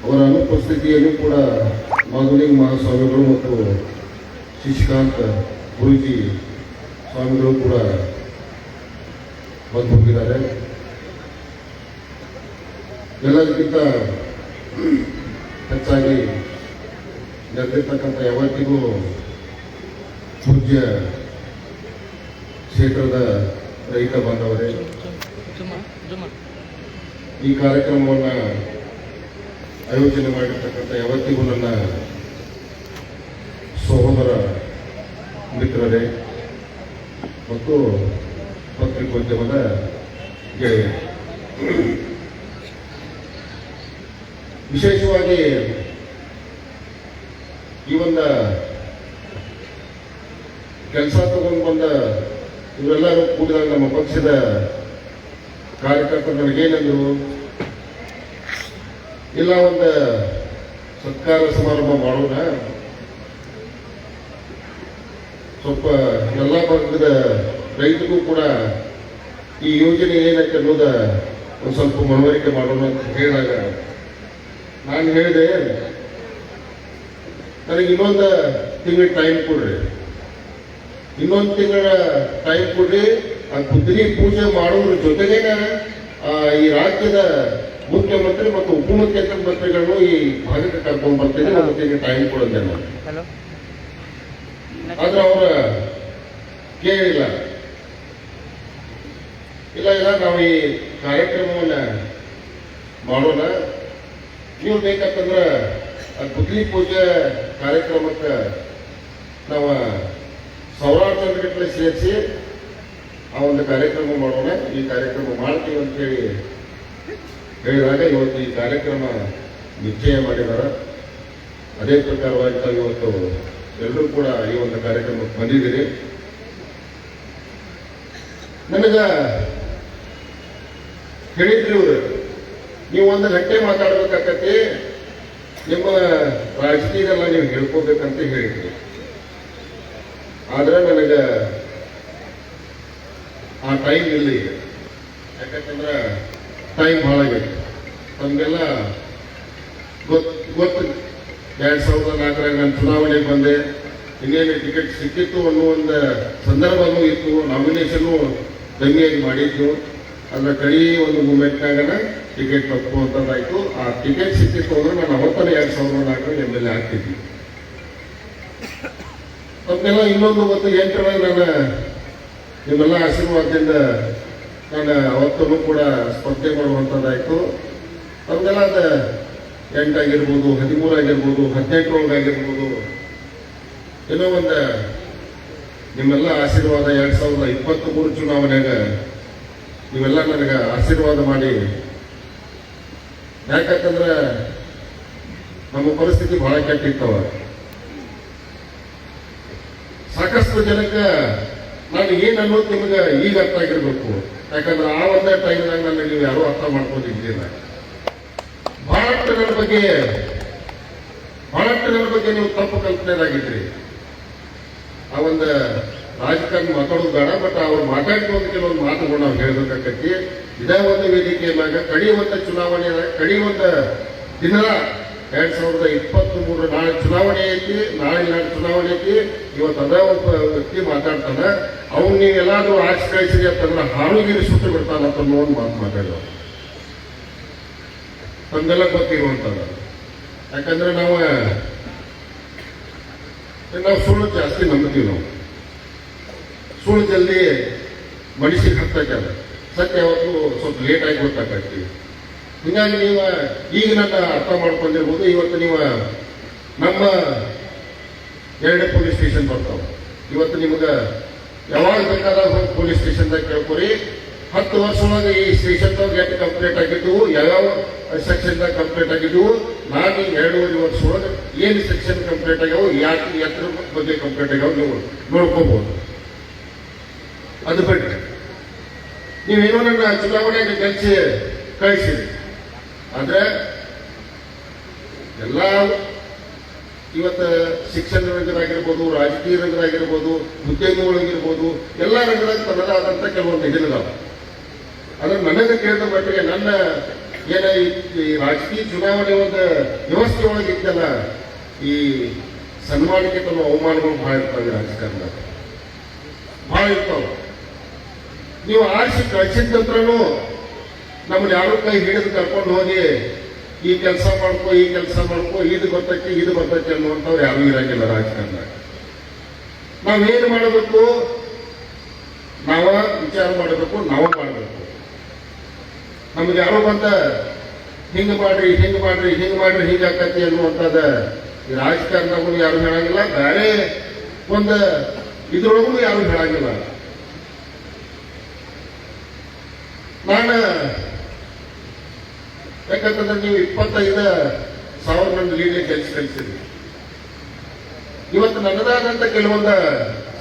ಅವರ ಅನುಪಸ್ಥಿತಿಯಲ್ಲೂ ಕೂಡ ಮಾಧುಲಿಂಗ ಮಹಾಸ್ವಾಮಿಗಳು ಮತ್ತು ಶಶಿಕಾಂತ್ ಗುರೂಜಿ ಸ್ವಾಮಿಗಳು ಕೂಡ ಬಂದು ಹೋಗಿದ್ದಾರೆ. ಎಲ್ಲದಕ್ಕಿಂತ ಹೆಚ್ಚಾಗಿ ನಡೆದಿರ್ತಕ್ಕಂಥ ಯಾವತ್ತಿಗೂ ಪೂಜ್ಯ ಕ್ಷೇತ್ರದ ರೈತ ಬಾಂಧವರೇ, ಈ ಕಾರ್ಯಕ್ರಮವನ್ನು ಆಯೋಜನೆ ಮಾಡಿರ್ತಕ್ಕಂಥ ಯಾವತ್ತಿಗೂ ನನ್ನ ಸಹೋದರ ಮಿತ್ರರೇ ಮತ್ತು ಪತ್ರಿಕೋದ್ಯಮದ ಗೆಳೆಯರು, ವಿಶೇಷವಾಗಿ ಈ ಒಂದು ಕೆಲಸ ತಗೊಂಡು ಬಂದ ಇವರೆಲ್ಲರೂ ಕೂಡಿದಾಗ ನಮ್ಮ ಪಕ್ಷದ ಕಾರ್ಯಕರ್ತರು ನನಗೇನಂದ್ರು, ಇಲ್ಲ ಒಂದು ಸತ್ಕಾರ ಸಮಾರಂಭ ಮಾಡೋಣ, ಸ್ವಲ್ಪ ಎಲ್ಲ ವರ್ಗದ ರೈತರಿಗೂ ಕೂಡ ಈ ಯೋಜನೆ ಏನಕ್ಕೆ ಅನ್ನೋದ ಒಂದು ಸ್ವಲ್ಪ ಮನವರಿಕೆ ಮಾಡೋಣ ಅಂತ ಹೇಳಿದಾಗ ನಾನು ಹೇಳಿದೆ, ನನಗೆ ಇನ್ನೊಂದು ತಿಂಗಳ ಟೈಮ್ ಕೊಡ್ರಿ, ಇನ್ನೊಂದು ತಿಂಗಳ ಟೈಮ್ ಕೊಡ್ರಿ. ಆ ಕುದುರೆ ಪೂಜೆ ಮಾಡೋದ್ರ ಜೊತೆಗೆ ಈ ರಾಜ್ಯದ ಮುಖ್ಯಮಂತ್ರಿ ಮತ್ತು ಉಪಮುಖ್ಯಮಂತ್ರಿಗಳನ್ನು ಈ ಭಾಗಕ್ಕೆ ಕರ್ಕೊಂಡು ಬರ್ತೀನಿ, ಒಂದು ತಿಂಗಳ ಟೈಮ್ ಕೊಡೋದೇ ನಾನು. ಆದ್ರೆ ಅವರ ಕೇಳಿಲ್ಲ. ಇಲ್ಲ ಇಲ್ಲ, ನಾವು ಈ ಕಾರ್ಯಕ್ರಮವನ್ನ ಮಾಡೋಣ, ನೀವು ಬೇಕಂತಂದ್ರೆ ಆ ಕುದುರೆ ಪೂಜೆ ಕಾರ್ಯಕ್ರಮಕ್ಕೆ ನಾವು ಸಾವಿರಾರು ಜನಗಟ್ಟಲೆ ಸೇರಿಸಿ ಆ ಒಂದು ಕಾರ್ಯಕ್ರಮ ಮಾಡೋಣ, ಈ ಕಾರ್ಯಕ್ರಮ ಮಾಡ್ತೀವಿ ಅಂತ ಹೇಳಿದಾಗ ಇವತ್ತು ಈ ಕಾರ್ಯಕ್ರಮ ನಿಶ್ಚಯ ಮಾಡಿದಾರ. ಅದೇ ಪ್ರಕಾರವಾಗಿ ತಾವು ಇವತ್ತು ಎಲ್ಲರೂ ಕೂಡ ಈ ಒಂದು ಕಾರ್ಯಕ್ರಮಕ್ಕೆ ಬಂದಿದ್ದೀರಿ. ನನಗ ಹೇಳಿದ್ರಿ ಇವರು, ನೀವು 1 ಗಂಟೆ ಮಾತಾಡ್ಬೇಕಾಗತ್ತೆ, ನಿಮ್ಮ ರಾಜಕೀಯದೆಲ್ಲ ನೀವು ಹೇಳ್ಕೋಬೇಕಂತ ಹೇಳಿದ್ರಿ. ಆದ್ರೆ ನನಗೆ ಆ ಟೈಮ್ ಇಲ್ಲ ಈಗ. ಯಾಕಂತಂದ್ರೆ ಟೈಮ್ ಭಾಳ ಆಗೈತೆ. ತಮಗೆಲ್ಲ ಗೊತ್ತು 2004 ನಾನು ಚುನಾವಣೆಗೆ ಬಂದೆ, ಇನ್ನೇನು ಟಿಕೆಟ್ ಸಿಕ್ಕಿತ್ತು ಅನ್ನೋ ಒಂದು ಸಂದರ್ಭನೂ ಇತ್ತು. ನಾಮಿನೇಷನ್ನು ದಂಗೆಯಾಗಿ ಮಾಡಿದ್ದು, ಅದರ ಕಡಿ ಒಂದು ಮೂಮೆಂಟ್ನಾಗ ಟಿಕೆಟ್ ತಪ್ಪುವಂಥದ್ದಾಯ್ತು. ಆ ಟಿಕೆಟ್ ಸಿಕ್ಕಿತ್ತು ಅಂದ್ರೆ ನಾನು ಅವತ್ತನೇ 2004 MLA ಆಗ್ತಿದ್ವಿ. ತಮ್ಮೆಲ್ಲ ಇನ್ನೊಂದು ಮತ್ತು 8ರಲ್ಲಿ ನಾನು ನಿಮ್ಮೆಲ್ಲ ಆಶೀರ್ವಾದದಿಂದ ನಾನು ಅವತ್ತೂ ಕೂಡ ಸ್ಪರ್ಧೆ ಮಾಡುವಂಥದ್ದಾಯ್ತು. ತಮ್ಗೆಲ್ಲ ಅದು 8 ಆಗಿರ್ಬೋದು, 13 ಆಗಿರ್ಬೋದು, 18 ಆಗಿರ್ಬೋದು, ಏನೋ ಒಂದು ನಿಮ್ಮೆಲ್ಲ ಆಶೀರ್ವಾದ 2023 ಚುನಾವಣೆಯಾಗ ನೀವೆಲ್ಲ ನನಗೆ ಆಶೀರ್ವಾದ ಮಾಡಿ. ಯಾಕಂತಂದ್ರೆ ನಮ್ಮ ಪರಿಸ್ಥಿತಿ ಬಹಳ ಕೆಟ್ಟಿತ್ತವ. ಸಾಕಷ್ಟು ಜನಕ್ಕೆ ನಾನು ಏನ್ ಅನ್ನೋದು ನಿಮ್ಗೆ ಈಗ ಅರ್ಥ ಆಗಿರ್ಬೇಕು. ಯಾಕಂದ್ರೆ ಆ ಒಂದೇ ಟೈಮ್ನಾಗ ನನ್ನ ನೀವು ಯಾರು ಅರ್ಥ ಮಾಡ್ಕೊಂಡಿದ್ದಿಲ್ಲ. ಬಹಳಷ್ಟು ನನ್ನ ಬಗ್ಗೆ ನೀವು ತಪ್ಪು ಕಲ್ಪನೆದಾಗಿದ್ರಿ. ಆ ಒಂದು ರಾಜಕಾರಣ ಮಾತಾಡೋದು ಬೇಡ, ಬಟ್ ಅವ್ರು ಮಾತಾಡಿದ ಒಂದು ಕೆಲವೊಂದು ಮಾತುಗಳು ನಾವು ಹೇಳ್ಬೇಕಾಗತ್ತಿ. ಇದೇ ಒಂದು ವೇದಿಕೆ ಮ್ಯಾಗ ಕಡಿಯುವಂತ ಚುನಾವಣೆ ಕಡಿಯುವಂತ ದಿನ 2023 ನಾಳೆ ಚುನಾವಣೆ ಐತಿ, ನಾಳೆ ಚುನಾವಣೆ ಐತಿ. ಇವತ್ತು ಅದೇ ಒಬ್ಬ ವ್ಯಕ್ತಿ ಮಾತಾಡ್ತಾನ, ಅವ್ನು ನೀವೆಲ್ಲಾದ್ರೂ ಆಚೆ ಕಳಿಸಿರಿ ಅಂತಂದ್ರೆ ಹಾಳುಗಿರಿ ಸುಟ್ಟು ಬಿಡ್ತಾನಂತ ಒಂದು ಮಾತು ಮಾತಾಡೋ ತಮ್ಗೆಲ್ಲ ಗೊತ್ತಿರುವಂತದ. ಯಾಕಂದ್ರೆ ನಾವು ಸುಳ್ಳು ಜಾಸ್ತಿ ನಂಬ್ತೀವಿ. ನಾವು ಸುಳ್ಳು ಜಲ್ದಿ ಮನುಷ್ಯಗೆ ಹತ್ತಾಗ್ಯದ, ಸತ್ಯ ಯಾವತ್ತು ಸ್ವಲ್ಪ ಲೇಟ್ ಆಗಿ ಗೊತ್ತಾಗತ್ತಿ. ಹೀಗಾಗಿ ನೀವು ಈಗ ನನ್ನ ಅರ್ಥ ಮಾಡ್ಕೊಂಡಿರ್ಬೋದು. ಇವತ್ತು ನೀವು ನಮ್ಮ 2 ಪೊಲೀಸ್ ಸ್ಟೇಷನ್ ಬರ್ತಾವ. ಇವತ್ತು ನಿಮ್ಗೆ ಯಾವಾಗ ಬೇಕಾದಾಗ ಹೋಗಿ ಪೊಲೀಸ್ ಸ್ಟೇಷನ್ದಾಗ ಕೇಳ್ಕೊರಿ. 10 ವರ್ಷ ಒಳಗೆ ಈ ಸ್ಟೇಷನ್ದಾಗ ಎಷ್ಟು ಕಂಪ್ಲೇಂಟ್ ಆಗಿದ್ದವು, ಯಾವ್ಯಾವ ಸೆಕ್ಷನ್ದಾಗ ಕಂಪ್ಲೇಂಟ್ ಆಗಿದ್ದವು, ನಾನು 2.5 ವರ್ಷ ಒಳಗೆ ಏನು ಸೆಕ್ಷನ್ ಕಂಪ್ಲೇಂಟ್ ಆಗ್ಯಾವ, ಯಾಕೆ ಎತ್ತರ ಬಗ್ಗೆ ಕಂಪ್ಲೇಂಟ್ ಆಗ್ಯಾವ ನೀವು ನೋಡ್ಕೋಬಹುದು. ಅದು ಬಿಟ್ಟರೆ ನೀವೇನೋ ನನ್ನ ಚುನಾವಣೆಗೆ ಕಳಿಸಿರಿ. ಆದ್ರೆ ಎಲ್ಲ ಇವತ್ತು ಶಿಕ್ಷಣ ರಂಗದಾಗಿರ್ಬೋದು, ರಾಜಕೀಯ ರಂಗದಾಗಿರ್ಬೋದು, ಉದ್ಯಮಗಳಾಗಿರ್ಬೋದು, ಎಲ್ಲ ರಂಗದಾಗ ತನ್ನದಾದಂತ ಕೆಲವೊಂದು ಇದೆಲ್ಲ. ಆದ್ರೆ ನನಗೆ ಕೇಳಿದ ಮಟ್ಟಿಗೆ ನನ್ನ ಏನ ಈ ರಾಜಕೀಯ ಚುನಾವಣೆ ಒಂದು ವ್ಯವಸ್ಥೆ ಒಳಗಿದ್ದಲ್ಲ, ಈ ಸನ್ಮಾನಕ್ಕೆ ತಮ್ಮ ಅವಮಾನಗಳು ಬಹಳ ಇರ್ತಾವೆ. ರಾಜಕಾರಣದಾಗ ಬಹಳ ಇರ್ತಾವ. ನೀವು ಆರಿಸಿ ಕಳಿಸಿದ ನಂತರನು ನಮ್ಮನ್ನ ಯಾರು ಕೈ ಹಿಡಿದು ಕರ್ಕೊಂಡು ಹೋಗಿ ಈ ಕೆಲಸ ಮಾಡ್ಕೋ, ಈ ಕೆಲಸ ಮಾಡ್ಕೋ, ಇದು ಬರ್ತೈತಿ ಅನ್ನುವಂಥವ್ರು ಯಾರು ಇರಂಗಿಲ್ಲ ರಾಜಕಾರಣದಾಗ. ನಾವೇನು ಮಾಡಬೇಕು, ನಾವ ವಿಚಾರ ಮಾಡಬೇಕು, ನಾವ ಮಾಡಬೇಕು. ನಮ್ಗೆ ಯಾರೋ ಬಂದ ಹಿಂಗ್ ಮಾಡ್ರಿ ಹಿಂಗಾಕತಿ ಅನ್ನುವಂಥದ್ದು ಈ ರಾಜಕಾರಣದಾಗೂ ಯಾರು ಹೇಳಂಗಿಲ್ಲ, ಬೇರೆ ಒಂದು ಇದ್ರೊಳಗೂ ಯಾರು ಹೇಳಂಗಿಲ್ಲ. ನಾನು ಯಾಕಂತಂದ್ರೆ ನೀವು 25,000 ನನ್ನ ಲೀಡ್ಗೆ ಕಳಿಸಿದ್ರಿ. ಇವತ್ತು ನನ್ನದಾದಂತ ಕೆಲವೊಂದು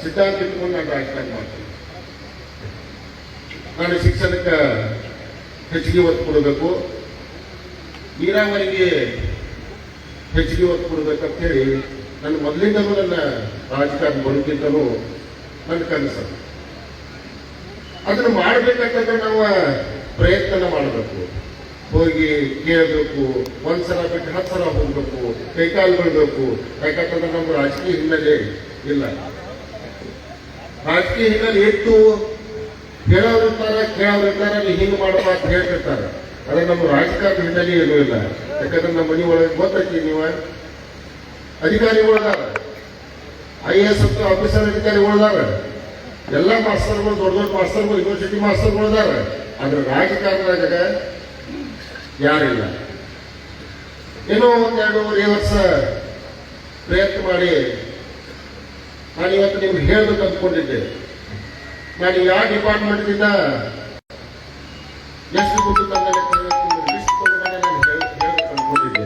ಸಿದ್ಧಾಂತ ಇಟ್ಕೊಂಡು ನಾನು ರಾಜಕಾರಣ ಮಾಡ್ತೀನಿ. ನಾನು ಶಿಕ್ಷಣಕ್ಕೆ ಹೆಚ್ಚಿಗೆ ಒತ್ತು ಕೊಡಬೇಕು, ನೀರಾವರಿಗೆ ಹೆಚ್ಚಿಗೆ ಒತ್ತು ಕೊಡಬೇಕಂತ ಹೇಳಿ ನನ್ನ ಮೊದಲಿಂದಲೂ ನನ್ನ ರಾಜಕಾರಣ ಬರೋಕ್ಕಿಂತಲೂ ನನ್ನ ಕನಸು. ಅದನ್ನು ಮಾಡಬೇಕಂತಂದ್ರೆ ನಾವು ಪ್ರಯತ್ನ ಮಾಡಬೇಕು, ಹೋಗಿ ಕೇಳಬೇಕು, ಒಂದ್ಸಲ ಬಿಟ್ಟು 10 ಸಲ ಹೋಗ್ಬೇಕು, ಕೈಕಾಲು ಬಿಡಬೇಕು. ಯಾಕಂತಂದ್ರೆ ನಮ್ಮ ರಾಜಕೀಯ ಹಿನ್ನೆಲೆ ಇಲ್ಲ. ರಾಜಕೀಯ ಹಿನ್ನೆಲೆ ಇಟ್ಟು ಕೇಳೋರಿರ್ತಾರ, ನೀವು ಹಿಂಗೆ ಮಾಡಪ್ಪ ಅಂತ ಹೇಳ್ತಿರ್ತಾರೆ. ಆದ್ರೆ ನಮ್ಮ ರಾಜಕಾರಣ ಹಿನ್ನೆಲೆ ಏನೂ ಇಲ್ಲ. ಯಾಕಂದ್ರೆ ನಮ್ಮ ಮನೆ ಒಳಗೆ ಗೊತ್ತೈತಿ, ನೀವು ಅಧಿಕಾರಿಗಳದಾರ, IAS ಆಫೀಸರ್ ಅಧಿಕಾರಿಗಳದಾರ, ಎಲ್ಲ ಮಾಸ್ತರ್ಗಳು, ದೊಡ್ಡ ಮಾಸ್ತರ್ಗಳು, ಯೂನಿವರ್ಸಿಟಿ ಮಾಸ್ತರ್ಗಳದಾರ. ಆದ್ರೆ ರಾಜಕಾರಣದಾಗ ಯಾರಿಲ್ಲ. ಏನೋ 2.5 ವರ್ಷ ಪ್ರಯತ್ನ ಮಾಡಿ ನಾನು ಇವತ್ತು ನಿಮ್ಗೆ ಹೇಳ್ಬೇಕು ಅಂದ್ಕೊಂಡಿದ್ದೆ. ನಾನು ಯಾವ ಡಿಪಾರ್ಟ್ಮೆಂಟ್ದಿಂದ ಎಷ್ಟು ದುಡ್ಡು ತಂದ ಲಿಸ್ಟ್ ತಗೊಂಡು ನಾನು ಹೇಳ್ಬೇಕು ಅಂದ್ಕೊಂಡಿದ್ದೆ.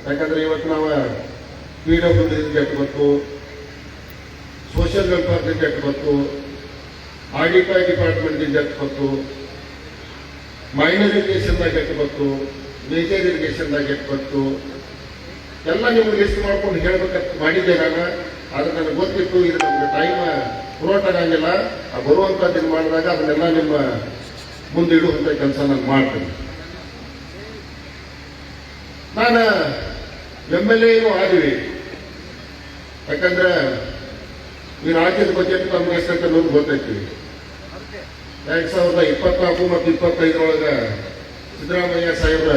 ಯಾಕಂದ್ರೆ ಇವತ್ತು ನಾವು PWD ಕಟ್ಟಬೇಕು, ಸೋಷಿಯಲ್ ವೆಲ್ಫೇರ್ ಕಟ್ಟಬೇಕು, RDPI ಡಿಪಾರ್ಟ್ಮೆಂಟ್ದಿಂದ ಕಟ್ಟಬೇಕು, ಮೈನರ್ ಇರಿಗೇಷನ್ದಾಗ ಕಟ್ಟಬೇಕು, ಮೇಜರ್ ಇರಿಗೇಷನ್ದಾಗ ಕಟ್ಟಬೇಕು. ಎಲ್ಲ ನಿಮ್ಗೆ ಲಿಸ್ಟ್ ಮಾಡ್ಕೊಂಡು ಹೇಳ್ಬೇಕಂತ ಮಾಡಿದ್ದೆ ನಾನು. ಆದ್ರೆ ನನಗೆ ಗೊತ್ತಿತ್ತು ಇದು ನಮ್ಗೆ ಟೈಮ್ ಪುರೋಟ ಆಗಂಗಿಲ್ಲ. ಆ ಬರುವಂಥದ್ದು ಮಾಡಿದಾಗ ಅದನ್ನೆಲ್ಲ ನಿಮ್ಮ ಮುಂದೆ ಇಡುವಂಥ ಕೆಲಸ ನಾನು ಮಾಡ್ತೀನಿ. ನಾನು MLA ಆದ್ವಿ. ಯಾಕಂದ್ರೆ ಈ ರಾಜ್ಯದ ಬಜೆಟ್ ತಮ್ಗೆ ಎಷ್ಟಂತ ನಮ್ಗೆ ಗೊತ್ತೈತಿ. 2024 ಮತ್ತು 25 ಸಿದ್ದರಾಮಯ್ಯ ಸಾಹೇಬ್ರ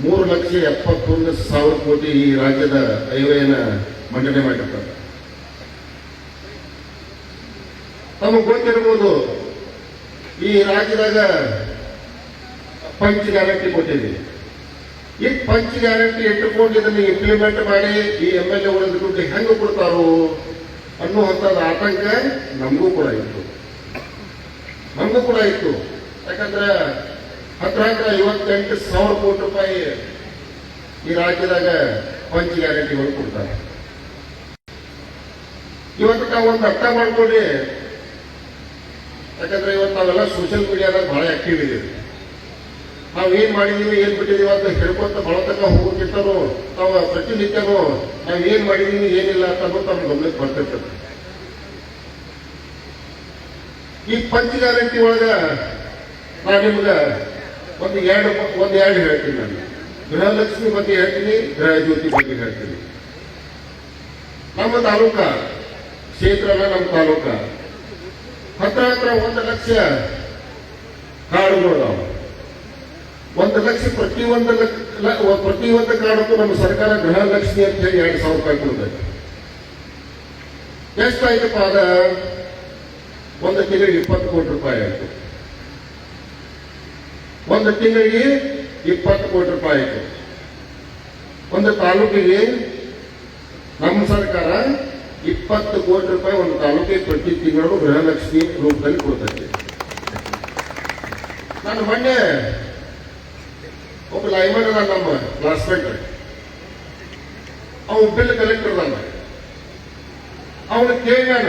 3,71,000 ಕೋಟಿ ಈ ರಾಜ್ಯದ ಅಯ್ಯವ್ಯನ ಮಂಡನೆ ಮಾಡಿರ್ತಾರೆ. ತಮಗೆ ಗೊತ್ತಿರ್ಬೋದು, ಈ ರಾಜ್ಯದಾಗ ಪಂಚ್ ಗ್ಯಾರಂಟಿ ಕೊಟ್ಟಿದ್ದೀವಿ. ಈ ಪಂಚ್ ಗ್ಯಾರಂಟಿ ಇಟ್ಟುಕೊಂಡು ಇದನ್ನು ಇಂಪ್ಲಿಮೆಂಟ್ ಮಾಡಿ ಈ MLA ಒಳಗೆ ದುಡ್ಡು ಹೆಂಗೆ ಕೊಡ್ತಾರೋ ಅನ್ನುವಂಥದ್ದು ಆತಂಕ ನಮಗೂ ಕೂಡ ಇತ್ತು. ಯಾಕಂದ್ರೆ ಹತ್ರ 58,000 ಕೋಟಿ ರೂಪಾಯಿ ಈ ರಾಜ್ಯದಾಗ ಪಂಚ ಗ್ಯಾರಂಟಿಗಳು ಕೊಡ್ತಾರೆ. ಇವತ್ತು ನಾವು ಒಂದು ಅರ್ಥ ಮಾಡ್ಕೊಳ್ಳಿ, ಯಾಕಂದ್ರೆ ಇವತ್ತು ನಾವೆಲ್ಲ ಸೋಷಿಯಲ್ ಮೀಡಿಯಾದಾಗ ಬಹಳ ಆಕ್ಟಿವ್ ಇದೀವಿ. ನಾವು ಏನ್ ಮಾಡಿದೀವಿ ಏನ್ ಬಿಟ್ಟಿದೀವಿ ಅಂತ ಹೇಳ್ಕೊಂತ ಬಳತಕ್ಕ ಹೋಗೋಕ್ಕಿಂತನೂ ನಾವು ಪ್ರತಿನಿತ್ಯನೂ ನಾವು ಏನ್ ಮಾಡಿದೀವಿ ಏನಿಲ್ಲ ಅಂತ ಅನ್ನೋದು ನಮ್ಮ ಗಮನಕ್ಕೆ ಬರ್ತಿರ್ತದೆ. ಈ ಪಂಚ ಗ್ಯಾರಂಟಿ ಒಳಗ ನಾನು ನಿಮ್ಗ ಒಂದು ಎರಡು ಹೇಳ್ತೀನಿ. ನಾನು ಗೃಹಲಕ್ಷ್ಮಿ ಬಗ್ಗೆ ಹೇಳ್ತೀನಿ, ಗೃಹ ಜ್ಯೋತಿ ಬಗ್ಗೆ ಹೇಳ್ತೀನಿ. ನಮ್ಮ ತಾಲೂಕ ಕ್ಷೇತ್ರನ ನಮ್ಮ ತಾಲೂಕ ಹತ್ರ 1 ಲಕ್ಷ ಕಾರ್ಡುಗಳು. 1 ಲಕ್ಷ ಪ್ರತಿಯೊಂದು ಕಾರ್ಡಕ್ಕೂ ನಮ್ಮ ಸರ್ಕಾರ ಗೃಹಲಕ್ಷ್ಮಿ ಅಂತ ಹೇಳಿ 2,000 ರೂಪಾಯಿ ಕೊಡ್ಬೇಕು. ಎಷ್ಟಾಯ್ತಪ್ಪ ಅದ? ಒಂದು ತಿಂಗಳಿಗೆ 20 ಕೋಟಿ ರೂಪಾಯಿ ಆಯ್ತು. ಒಂದು ತಿಂಗಳಿಗೆ 20 ಕೋಟಿ ರೂಪಾಯಿ ಆಯ್ತು. ಒಂದು ತಾಲೂಕಿಗೆ ನಮ್ಮ ಸರ್ಕಾರ 20 ಕೋಟಿ ರೂಪಾಯಿ ಒಂದು ತಾಲೂಕಿಗೆ ಪ್ರತಿ ತಿಂಗಳು ಗೃಹಲಕ್ಷ್ಮಿ ರೂಪದಲ್ಲಿ ಕೊಡ್ತೈತೆ. ನಾನು ಮೊನ್ನೆ ಒಬ್ಬ ಲೈಮನ್ ಅದ ನಮ್ಮ ಕ್ಲಾಸ್ಮೇಟ್, ಅವನು ಬಿಲ್ ಕಲೆಕ್ಟರ್ ಅದಾನ. ಅವನು ಕೇಳ್ಯಾನ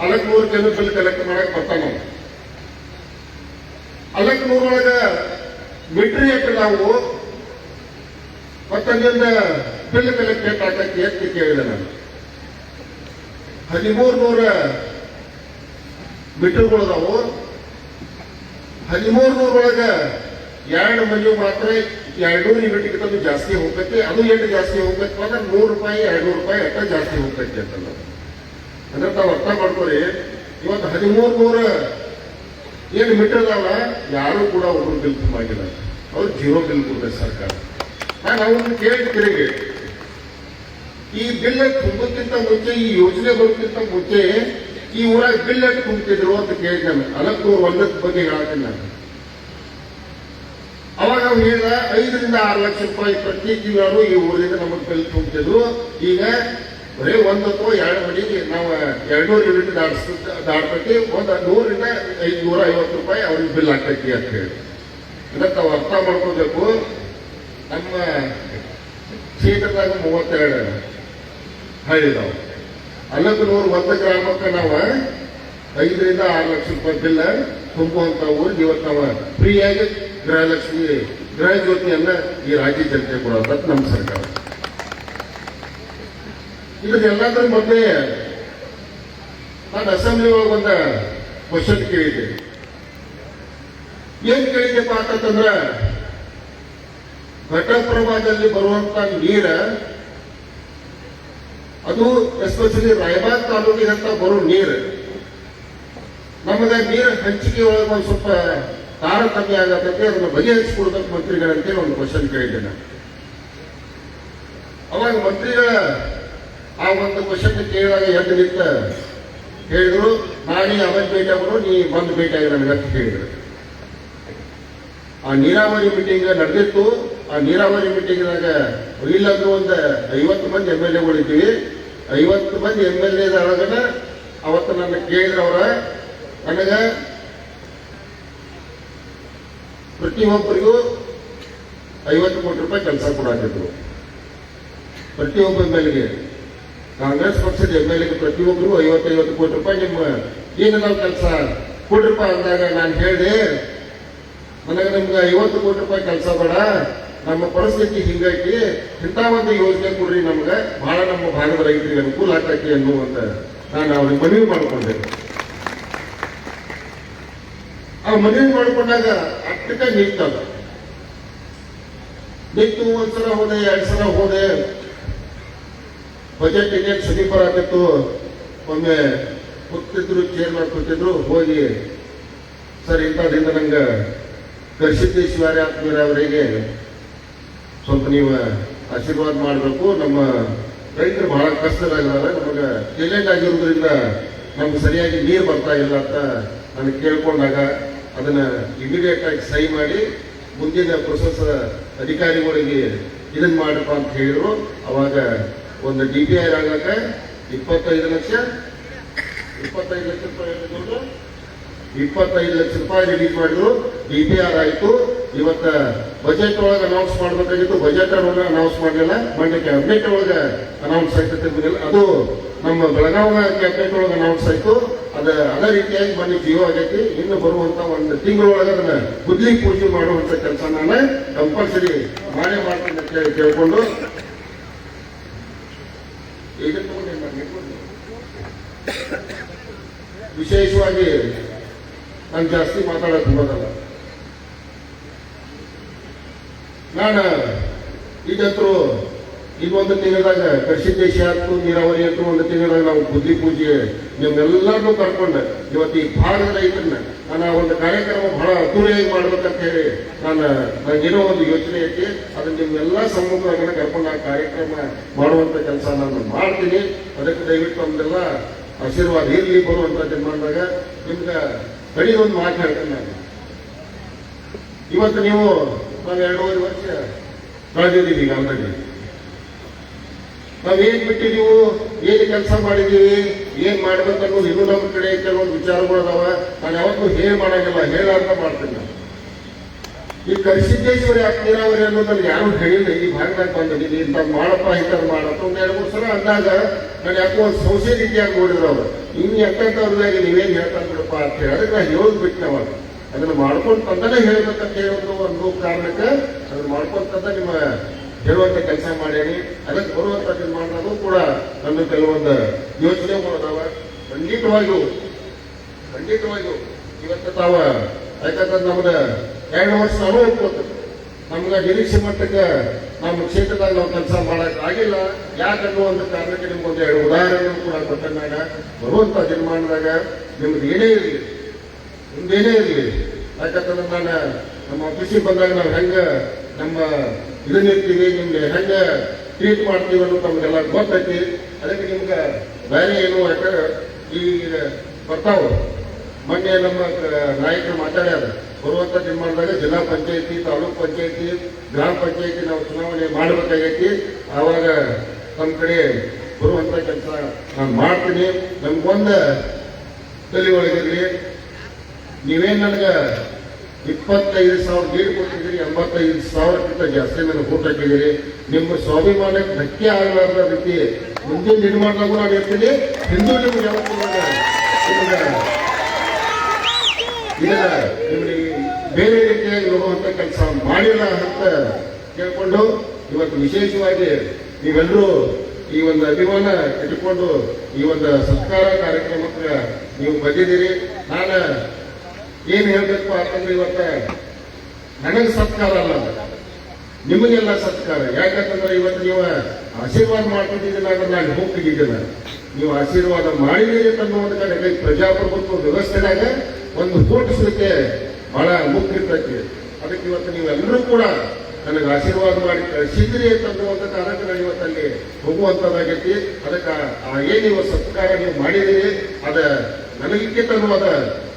ಅಲಕ್ನೂರು ಬಿಲ್ ಕಲೆಕ್ಟ್ ಮಾಡಕ್ ಬರ್ತಾನ. ಅಲಕ್ನೂರೊಳಗ ಮಿಟ್ರಿ ಎಟ್ಟು ನಾವು ಮತ್ತಲ್ಲಿಂದ ಬಿಲ್ ಕಲೆಕ್ಟ್ ಹಾಕಕ್ಕೆ ಎತ್ತಿ ಕೇಳಿದೆ ನಾನು. 1300 ಮೀಟರ್ಗಳದಾವು. 1300 2 ಮನೆ ಮಾತ್ರ 200 ಯೂನಿಟ್ಗಿಂತ ಜಾಸ್ತಿ ಹೋಗ್ತೈತಿ. ಅದು ಎಷ್ಟು ಜಾಸ್ತಿ ಹೋಗ್ಬೇಕು ಅಂದ್ರೆ 100 ರೂಪಾಯಿ 200 ರೂಪಾಯಿ ಅಷ್ಟ ಜಾಸ್ತಿ ಹೋಗ್ತೈತಿ ಅಂತ. ಅಂದ್ರೆ ತಾವು ಅರ್ಥ ಮಾಡ್ಕೊರಿ, ಇವತ್ತು 1300 ಏನು ಮೀಟರ್ ಅದಾವ, ಯಾರು ಕೂಡ ಒಬ್ರು ಬಿಲ್ ತುಂಬಿಲ್ಲ. ಅವ್ರು 0 ಬಿಲ್ ಕೊಡ್ಬೇಕು ಸರ್ಕಾರ. ನಾನು ಅವ್ರನ್ನ ಕೇಳ್ತಿರಿಗೆ, ಈ ಬಿಲ್ ತುಂಬಕ್ಕಿಂತ ಮುಂಚೆ, ಈ ಯೋಜನೆ ಬರೋಕ್ಕಿಂತ ಮುಂಚೆ ಈ ಊರಾಗ ಬಿಲ್ ಎಷ್ಟು ತುಂಬ್ತಿದ್ರು ಅಂತ ಕೇಳಿದ್ದೆ ನಾನು. ಅಲಕ್ನೂರು ಒಂದಕ್ಕೆ ಬಗ್ಗೆ ಹೇಳ್ತೀನಿ ನಾನು. ಅವಾಗ ಅವ್ರು ಹೇಳಿದ 5 ರಿಂದ 6 ಲಕ್ಷ ರೂಪಾಯಿ ಪ್ರತಿ ತಿಂಗಳು ಈ ಊರಿಂದ ನಮಗೆ ಬಿಲ್ ತುಂಬ್ತಿದ್ರು. ಈಗ ಬರೀ 1 ಅಥವಾ 2 ಮನೆಗೆ ನಾವು 200 ಯೂನಿಟ್ ದಾಡ್ತೈತಿ. 100 ರಿಂದ 550 ರೂಪಾಯಿ ಅವ್ರಿಗೆ ಬಿಲ್ ಆಗ್ತೈತಿ ಅಂತ ಹೇಳಿ. ಇದಕ್ಕೆ ನಾವು ಅರ್ಥ ಮಾಡ್ಕೋಬೇಕು. ನಮ್ಮ ಕ್ಷೇತ್ರದಾಗ 32 ಹಳ್ಳಿದಾವ. ಅಲಕ್ನೂರು 1 ಗ್ರಾಮಕ್ಕೆ ನಾವು 5 ರಿಂದ 6 ಲಕ್ಷ ರೂಪಾಯಿ ಬಿಲ್ ತುಂಬುವಂತ ಊರಿಗೆ ಇವತ್ತು ನಾವು ಫ್ರೀಯಾಗಿ ಗೃಹಲಕ್ಷ್ಮಿ ಗೃಹ ಜ್ಯೋತಿಯನ್ನ ಈ ರಾಜ್ಯ ಜನತೆ ಕೊಡೋದು ನಮ್ಮ ಸರ್ಕಾರ. ಇದನ್ನೆಲ್ಲದ್ರ ಮೊದಲೇ ನಾನು ಅಸೆಂಬ್ಲಿ ಒಳಗೆ ಒಂದು ಕ್ವಶನ್ ಕೇಳಿದ್ದೆ. ಏನ್ ಕೇಳಿದ್ದೆಪ್ಪ ಅಂತಂದ್ರ, ಘಟಪ್ರಭಾದಲ್ಲಿ ಬರುವಂತ ನೀರ, ಅದು ಎಸ್ಪೆಷಲಿ ರಾಯಬಾಗ್ ತಾಲೂಕಿನಂತ ಬರೋ ನೀರು, ನಮಗೆ ನೀರು ಹಂಚಿಕೆ ಒಳಗೆ ಒಂದು ಸ್ವಲ್ಪ ತಾರತಮ್ಯ ಆಗತ್ತಂತೆ, ಅದನ್ನು ಬಗೆಹರಿಸಿಕೊಡ್ಬೇಕು ಮಂತ್ರಿಗಳಂತೇಳಿ ಒಂದು ಕ್ವಶನ್ ಕೇಳಿದ್ದೆ ನಾನು. ಅವಾಗ ಮಂತ್ರಿಗಳ ಆ ಒಂದು ಕ್ವಶನ್ ಕೇಳಿದಾಗ ಎದ್ದು ನಿಂತ ಹೇಳಿದ್ರು, ನಾನೇ ಅವನ್ ಭೇಟಿ ಆಗೋದು, ನೀ ಬಂದು ಭೇಟಿ ಆಗಿ ನನಗಂತ ಹೇಳಿದ್ರು. ಆ ನೀರಾವರಿ ಮೀಟಿಂಗ್ ನಡೆದಿತ್ತು. ಆ ನೀರಾವರಿ ಮೀಟಿಂಗ್ನಾಗ ಇಲ್ಲಂದ್ರೂ ಒಂದು 50 ಮಂದಿ MLA ಇದ್ದೀವಿ. 50 ಮಂದಿ MLA ಒಳಗನ ಅವತ್ತು ನನ್ನ ಕೇಳಿದ್ರವ್ರ, ನನಗ ಪ್ರತಿಯೊಬ್ಬರಿಗೂ 50 ಕೋಟಿ ರೂಪಾಯಿ ಕೆಲಸ ಕೊಡಾಕಿದ್ರು. ಪ್ರತಿಯೊಬ್ಬ MLA, ಕಾಂಗ್ರೆಸ್ ಪಕ್ಷದ MLA ಪ್ರತಿಯೊಬ್ಬರಿಗೂ 50 ಕೋಟಿ ರೂಪಾಯಿ ನಿಮ್ಮ ಏನು ನಾವು ಕೆಲಸ ಕೊಡ್ರಪ್ಪ ಅಂದಾಗ ನಾನು ಹೇಳಿದೆ, ನನಗೆ ನಿಮ್ಗೆ 50 ಕೋಟಿ ರೂಪಾಯಿ ಕೆಲಸ ಬೇಡ, ನಮ್ಮ ಪರಿಸ್ಥಿತಿ ಹಿಂಗೈತಿ, ಇಂಥ ಒಂದು ಯೋಜನೆ ಕೊಡ್ರಿ, ನಮ್ಗೆ ಬಹಳ ನಮ್ಮ ಭಾಗದ ರೈತರಿಗೆ ಅನುಕೂಲ ಆಗ್ತೈತಿ ಅನ್ನುವಂತ ನಾನು ಅವ್ರಿಗೆ ಮನವಿ ಮಾಡಿಕೊಂಡೆ. ಆ ಮನವಿ ಮಾಡಿಕೊಂಡಾಗ ಅಷ್ಟಕ್ಕ ನಿಂತದ. ನಿಂತು 1 ಸಲ ಹೋದೆ, 2 ಸಲ ಹೋದೆ. ಬಜೆಟ್ ಇನ್ನೇನು ಸಮೀಪ ಆಗಿತ್ತು. ಒಮ್ಮೆ ಕೂತಿದ್ರು, ಚೇರ್ಮನ್ ಕೂತಿದ್ರು, ಹೋಗಿ ಸರ್ ಇಂಥದ್ರಿಂದ ನಂಗೆ ಗರ್ಸಿದ್ದೇಶ್ವರ ಆತ್ಮೀರ ಅವರಿಗೆ ಸ್ವಲ್ಪ ನೀವು ಆಶೀರ್ವಾದ ಮಾಡಬೇಕು. ನಮ್ಮ ರೈತರು ಬಹಳ ಕಷ್ಟದಾಗಿದ್ದಾರೆ, ನಮಗೆ ಚೇಲೆಂಜ್ ಆಗಿರೋದ್ರಿಂದ ನಮ್ಗೆ ಸರಿಯಾಗಿ ನೀರು ಬರ್ತಾ ಇಲ್ಲ ಅಂತ ನನಗೆ ಕೇಳ್ಕೊಂಡಾಗ ಅದನ್ನ ಇಮಿಡಿಯೇಟ್ ಆಗಿ ಸಹಿ ಮಾಡಿ ಮುಂದಿನ ಪ್ರೊಸೆಸ್ ಅಧಿಕಾರಿಗಳಿಗೆ ಇದನ್ನ ಮಾಡಪ್ಪ ಅಂತ ಹೇಳಿದ್ರು. ಅವಾಗ ಒಂದು DPR ಆಗಕ್ಕೆ 25 ಲಕ್ಷ ರೂಪಾಯಿ ರಿಲೀಸ್ ಮಾಡಿದ್ರು. DPR ಆಯ್ತು. ಇವತ್ತ ಬಜೆಟ್ ಒಳಗೆ ಅನೌನ್ಸ್ ಮಾಡಬೇಕಾಗಿತ್ತು, ಬಜೆಟ್ ಒಳಗೆ ಅನೌನ್ಸ್ ಮಾಡಲಿಲ್ಲ. ಮೊನ್ನೆ ಕ್ಯಾಬಿನೆಟ್ ಒಳಗೆ ಅನೌನ್ಸ್ ಆಯ್ತದೆ, ಅದು ನಮ್ಮ ಬೆಳಗಾವಿ ಕ್ಯಾಬಿನೆಟ್ ಒಳಗೆ ಅನೌನ್ಸ್ ಆಯ್ತು. ಅದೇ ರೀತಿಯಾಗಿ ಮೊನ್ನೆ ಜಿಯೋ ಆಗೈತಿ. ಇನ್ನು ಬರುವಂತ ಒಂದು ತಿಂಗಳೊಳಗೆ ಅದನ್ನ ಗುದ್ಲಿ ಪೂಜೆ ಮಾಡುವಂತ ಕೆಲಸ ನಾನು ಕಂಪಲ್ಸರಿ ಮಾಡೇ ಮಾಡ್ತೀನಿ ಅಂತ ಹೇಳಿ ಕೇಳ್ಕೊಂಡು ಈಗ ವಿಶೇಷವಾಗಿ ನಾನು ಜಾಸ್ತಿ ಮಾತಾಡಕ್ ಹೋಗೋದಲ್ಲ. ನಾನು ಈಗಂತರೂ ಇನ್ನೊಂದು ತಿಂಗಳದಾಗ ಕೃಷಿ ದೇಶ ಆಯ್ತು, ನೀರಾವರಿ ಅಂತೂ ಒಂದು ತಿಂಗಳದಾಗ ನಾವು ಬುದ್ಧಿ ಪೂಜೆ ನಿಮ್ಮೆಲ್ಲರನ್ನೂ ಕರ್ಕೊಂಡು ಇವತ್ತು ಈ ಭಾಗದ ರೈತರನ್ನ ನಾನು ಒಂದು ಕಾರ್ಯಕ್ರಮ ಬಹಳ ಅದ್ದೂರಿಯಾಗಿ ಮಾಡ್ಬೇಕಂತ ಹೇಳಿ ನನಗೇನೋ ಒಂದು ಯೋಚನೆ ಐತಿ. ಅದನ್ನ ನಿಮ್ಮೆಲ್ಲ ಸಮ್ಮುಖವಾಗಿ ಕರ್ಕೊಂಡು ಆ ಕಾರ್ಯಕ್ರಮ ಮಾಡುವಂತ ಕೆಲಸ ನಾನು ಮಾಡ್ತೀನಿ. ಅದಕ್ಕೆ ದಯವಿಟ್ಟು ನಮ್ದೆಲ್ಲ ಆಶೀರ್ವಾದ ಇರಲಿ. ಬರುವಂತ ಜನ್ಮದಾಗ ನಿಮ್ಗೆ ಕಡಿದೊಂದು ಮಾತು ಹೇಳ್ತೇನೆ ನಾನು. ಇವತ್ತು ನೀವು ನಾವು 2.5 ವರ್ಷ ಕಳೆದಿದ್ದೀವಿ. ಈಗ ಆಲ್ರೆಡಿ ನಾವೇನ್ ಬಿಟ್ಟಿದೀವು, ಏನ್ ಕೆಲಸ ಮಾಡಿದೀವಿ, ಏನ್ ಮಾಡ್ಬೇಕನ್ನೋದು ಇನ್ನೂ ನಮ್ಮ ಕಡೆ ಕೆಲವೊಂದು ವಿಚಾರಗಳು ಅದಾವ. ನಾನು ಯಾವತ್ತೂ ಮಾಡಂಗಿಲ್ಲ, ಹೇಳಾರ್ದ ಮಾಡ್ತೀನಿ ನಾನು. ಈ ಕರಿಸಿದ್ದೇಶ್ವರಿ ನೀರಾವರಿ ಅನ್ನೋದು ನನಗೆ ಯಾರು ಹೇಳಿಲ್ಲ. ಈ ಭಾಗದಾಗ ಬಂದಿದ್ದೀನಿ ಇಂಥದ್ದು ಮಾಡಪ್ಪ, ಇಂಥದ್ದು ಮಾಡಪ್ಪ ಒಂದು 2-3 ಸಲ ಅಂದಾಗ ನಾನು ಯಾಕೋ ಒಂದು ಸಂಶಯ ರೀತಿಯಾಗಿ ನೋಡಿದ್ರು ಅವರು. ಇನ್ನು ಎಂತವ್ರದಾಗಿ ನೀವೇನ್ ಹೇಳ್ತಾನೆ ಬಿಡಪ್ಪ ಅಂತ ಹೇಳಿ ಅದಕ್ಕೆ ನಾನು ಹೇಳೋದು ಬಿಟ್ಟು ನಾವು ಅದನ್ನ ಮಾಡ್ಕೊಂಡು ತಂದನೇ ಹೇಳ್ಬೇಕಂತ ಹೇಳೋದು ಒಂದು ಕಾರಣಕ್ಕೆ ಅದನ್ನ ಮಾಡ್ಕೊಂಡು ತಂದ ನಿಮ್ಮ ಹೇಳುವಂತ ಕೆಲಸ ಮಾಡೇನಿ. ಅದಕ್ಕೆ ಬರುವಂತ ಮಾಡೋದು ಕೂಡ ನನ್ನ ಕೆಲವೊಂದು ಯೋಚನೆಗಳು ಅದಾವ. ಖಂಡಿತವಾಗಿಯೂ ಇವತ್ತು ತಾವ ಯಾಕಂದ್ರೆ ನಮ್ಗೆ 2 ವರ್ಷ ನಾವು ಒಪ್ಕೋತೀವಿ. ನಮ್ಗೆ ನಿರೀಕ್ಷೆ ಮಟ್ಟಕ್ಕೆ ನಮ್ಮ ಕ್ಷೇತ್ರದಾಗ ನಾವು ಕೆಲಸ ಮಾಡಕ್ ಆಗಿಲ್ಲ. ಯಾಕನ್ನುವಂತ ಕಾರಣಕ್ಕೆ ನಿಮ್ಗೊಂದು 2 ಉದಾಹರಣೆ ಕೂಡ ಕೊಟ್ಟಾಗ ಬರುವಂತ ನಿರ್ಮಾಣದಾಗ ನಿಮ್ದು ಏನೇ ಇರಲಿ, ನಿಮ್ದೇನೇ ಇರಲಿ. ಯಾಕಂತಂದ್ರೆ ನಾನು ನಮ್ಮ ಕೃಷಿ ಬಂದಾಗ ನಾವು ಹೆಂಗ ನಮ್ಮ ಇದನ್ನಿರ್ತೀವಿ, ನಿಮ್ಗೆ ಹೆಂಗ ಟ್ರೀಟ್ ಮಾಡ್ತೀವಿ ಅನ್ನೋದು ತಮ್ಗೆಲ್ಲ ಗೊತ್ತೈತಿ. ಅದಕ್ಕೆ ನಿಮ್ಗೆ ಬೇರೆ ಏನು ಯಾಕಂದ್ರೆ ಈಗ ಬರ್ತಾವ. ಮೊನ್ನೆ ನಮ್ಮ ನಾಯಕರು ಮಾತಾಡ್ಯಾರ, ಬರುವಂತ ನಿರ್ಮಾಣದಾಗ ಜಿಲ್ಲಾ ಪಂಚಾಯತಿ, ತಾಲೂಕ್ ಪಂಚಾಯತಿ, ಗ್ರಾಮ ಪಂಚಾಯತಿ ನಾವು ಚುನಾವಣೆ ಮಾಡಬೇಕಾಗೈತಿ. ಆವಾಗ ನಮ್ಮ ಕಡೆ ಬರುವಂತ ಕೆಲಸ ನಾನು ಮಾಡ್ತೀನಿ. ನಮ್ಗೊಂದು ತಲೆ ಒಳಗಿರ್ಲಿ, ನೀವೇನ್ ನನಗೆ 25,000 ಲೀಡ್ ಕೊಟ್ಟಿದ್ದೀರಿ, 85,000ಕ್ಕಿಂತ ಜಾಸ್ತಿ ನನಗೆ ಊಟ ಹಾಕಿದ್ದೀರಿ. ನಿಮ್ಮ ಸ್ವಾಭಿಮಾನಕ್ಕೆ ಧಕ್ಕೆ ಆಗಲಾರದ ರೀತಿ ಮುಂದಿನ ನಿರ್ಮಾಣದಾಗೂ ನಾನು ಇರ್ತೀನಿ. ಹಿಂದೂ ನಿಮ್ಗೆ ಯಾವತ್ತೂ ನಿಮಗೆ ಬೇರೆ ರೀತಿಯಾಗಿ ನೋಡುವಂತ ಕೆಲಸ ಮಾಡಿಲ್ಲ ಅಂತ ಕೇಳ್ಕೊಂಡು ಇವತ್ತು ವಿಶೇಷವಾಗಿ ನೀವೆಲ್ಲರೂ ಈ ಒಂದು ಅಭಿಮಾನ ಇಟ್ಟುಕೊಂಡು ಈ ಒಂದು ಸತ್ಕಾರ ಕಾರ್ಯಕ್ರಮಕ್ಕೆ ನೀವು ಬಂದಿದ್ದೀರಿ. ನಾನು ಏನ್ ಹೇಳ್ಬೇಕು ಅಂತಂದ್ರೆ ಇವತ್ತ ನನಗೆ ಸತ್ಕಾರ ಅಲ್ಲ, ನಿಮಗೆಲ್ಲ ಸತ್ಕಾರ. ಯಾಕಂತಂದ್ರೆ ಇವತ್ತು ನೀವು ಆಶೀರ್ವಾದ ಮಾಡ್ತಿದ್ದೀನ ಅಂದ್ರೆ ನಾನು ಹೋಗ್ತಿದ್ದಿದ್ದಿಲ್ಲ. ನೀವು ಆಶೀರ್ವಾದ ಮಾಡಿದ್ದೀರಿ ಅನ್ನುವಂತ ಕಡೆಗೆ ಪ್ರಜಾಪ್ರಭುತ್ವ ವ್ಯವಸ್ಥೆದಾಗ ಒಂದು ಕೂಡಿಸ್ಲಿಕ್ಕೆ ಬಹಳ ಮುಖ್ಯ ಇರ್ತೈತಿ. ಅದಕ್ಕೆ ಇವತ್ತು ನೀವೆಲ್ಲರೂ ಕೂಡ ನನಗೆ ಆಶೀರ್ವಾದ ಮಾಡಿ ಕಳಿಸಿದ್ರಿ ಅಂತನ್ನುವಂತ ಕಾರಣಕ್ಕೆ ನಾನು ಇವತ್ತಲ್ಲಿ ಹೋಗುವಂತದ್ದಾಗೈತಿ. ಅದಕ್ಕೆ ಏನ್ ನೀವು ಸತ್ಕಾರ ನೀವು ಮಾಡಿದ್ದೀರಿ ಅದ ನನಗೆ ತನ್ನುವಾದ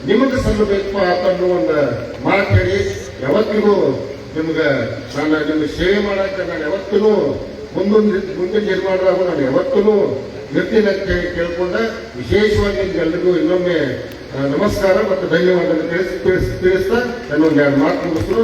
ನಿಮಗೆ ಸಲ್ಲಬೇಕು ಅಂತನ್ನೋ ಒಂದು ಮಾತು ಹೇಳಿ ಯಾವತ್ತಿಗೂ ನಿಮ್ಗೆ ನಾನು ನಿಮ್ಗೆ ಸೇವೆ ಮಾಡಕ್ಕೆ ನಾನು ಯಾವತ್ತೂ ಮುಂದಿನ ನಿರ್ಮಾಣದಾಗ ನಾನು ಯಾವತ್ತೂ ಇರ್ತೀನಿ ಅಂತ ಹೇಳಿ ಕೇಳ್ಕೊಂಡ ವಿಶೇಷವಾಗಿ ನಿಮ್ಗೆಲ್ರಿಗೂ ಇನ್ನೊಮ್ಮೆ ನಮಸ್ಕಾರ ಮತ್ತು ಧನ್ಯವಾದ ತಿಳಿಸ್ತಾ ನಾನು ಒಂದು 2 ಮಾತು ಮುಗಿಸ್ತು.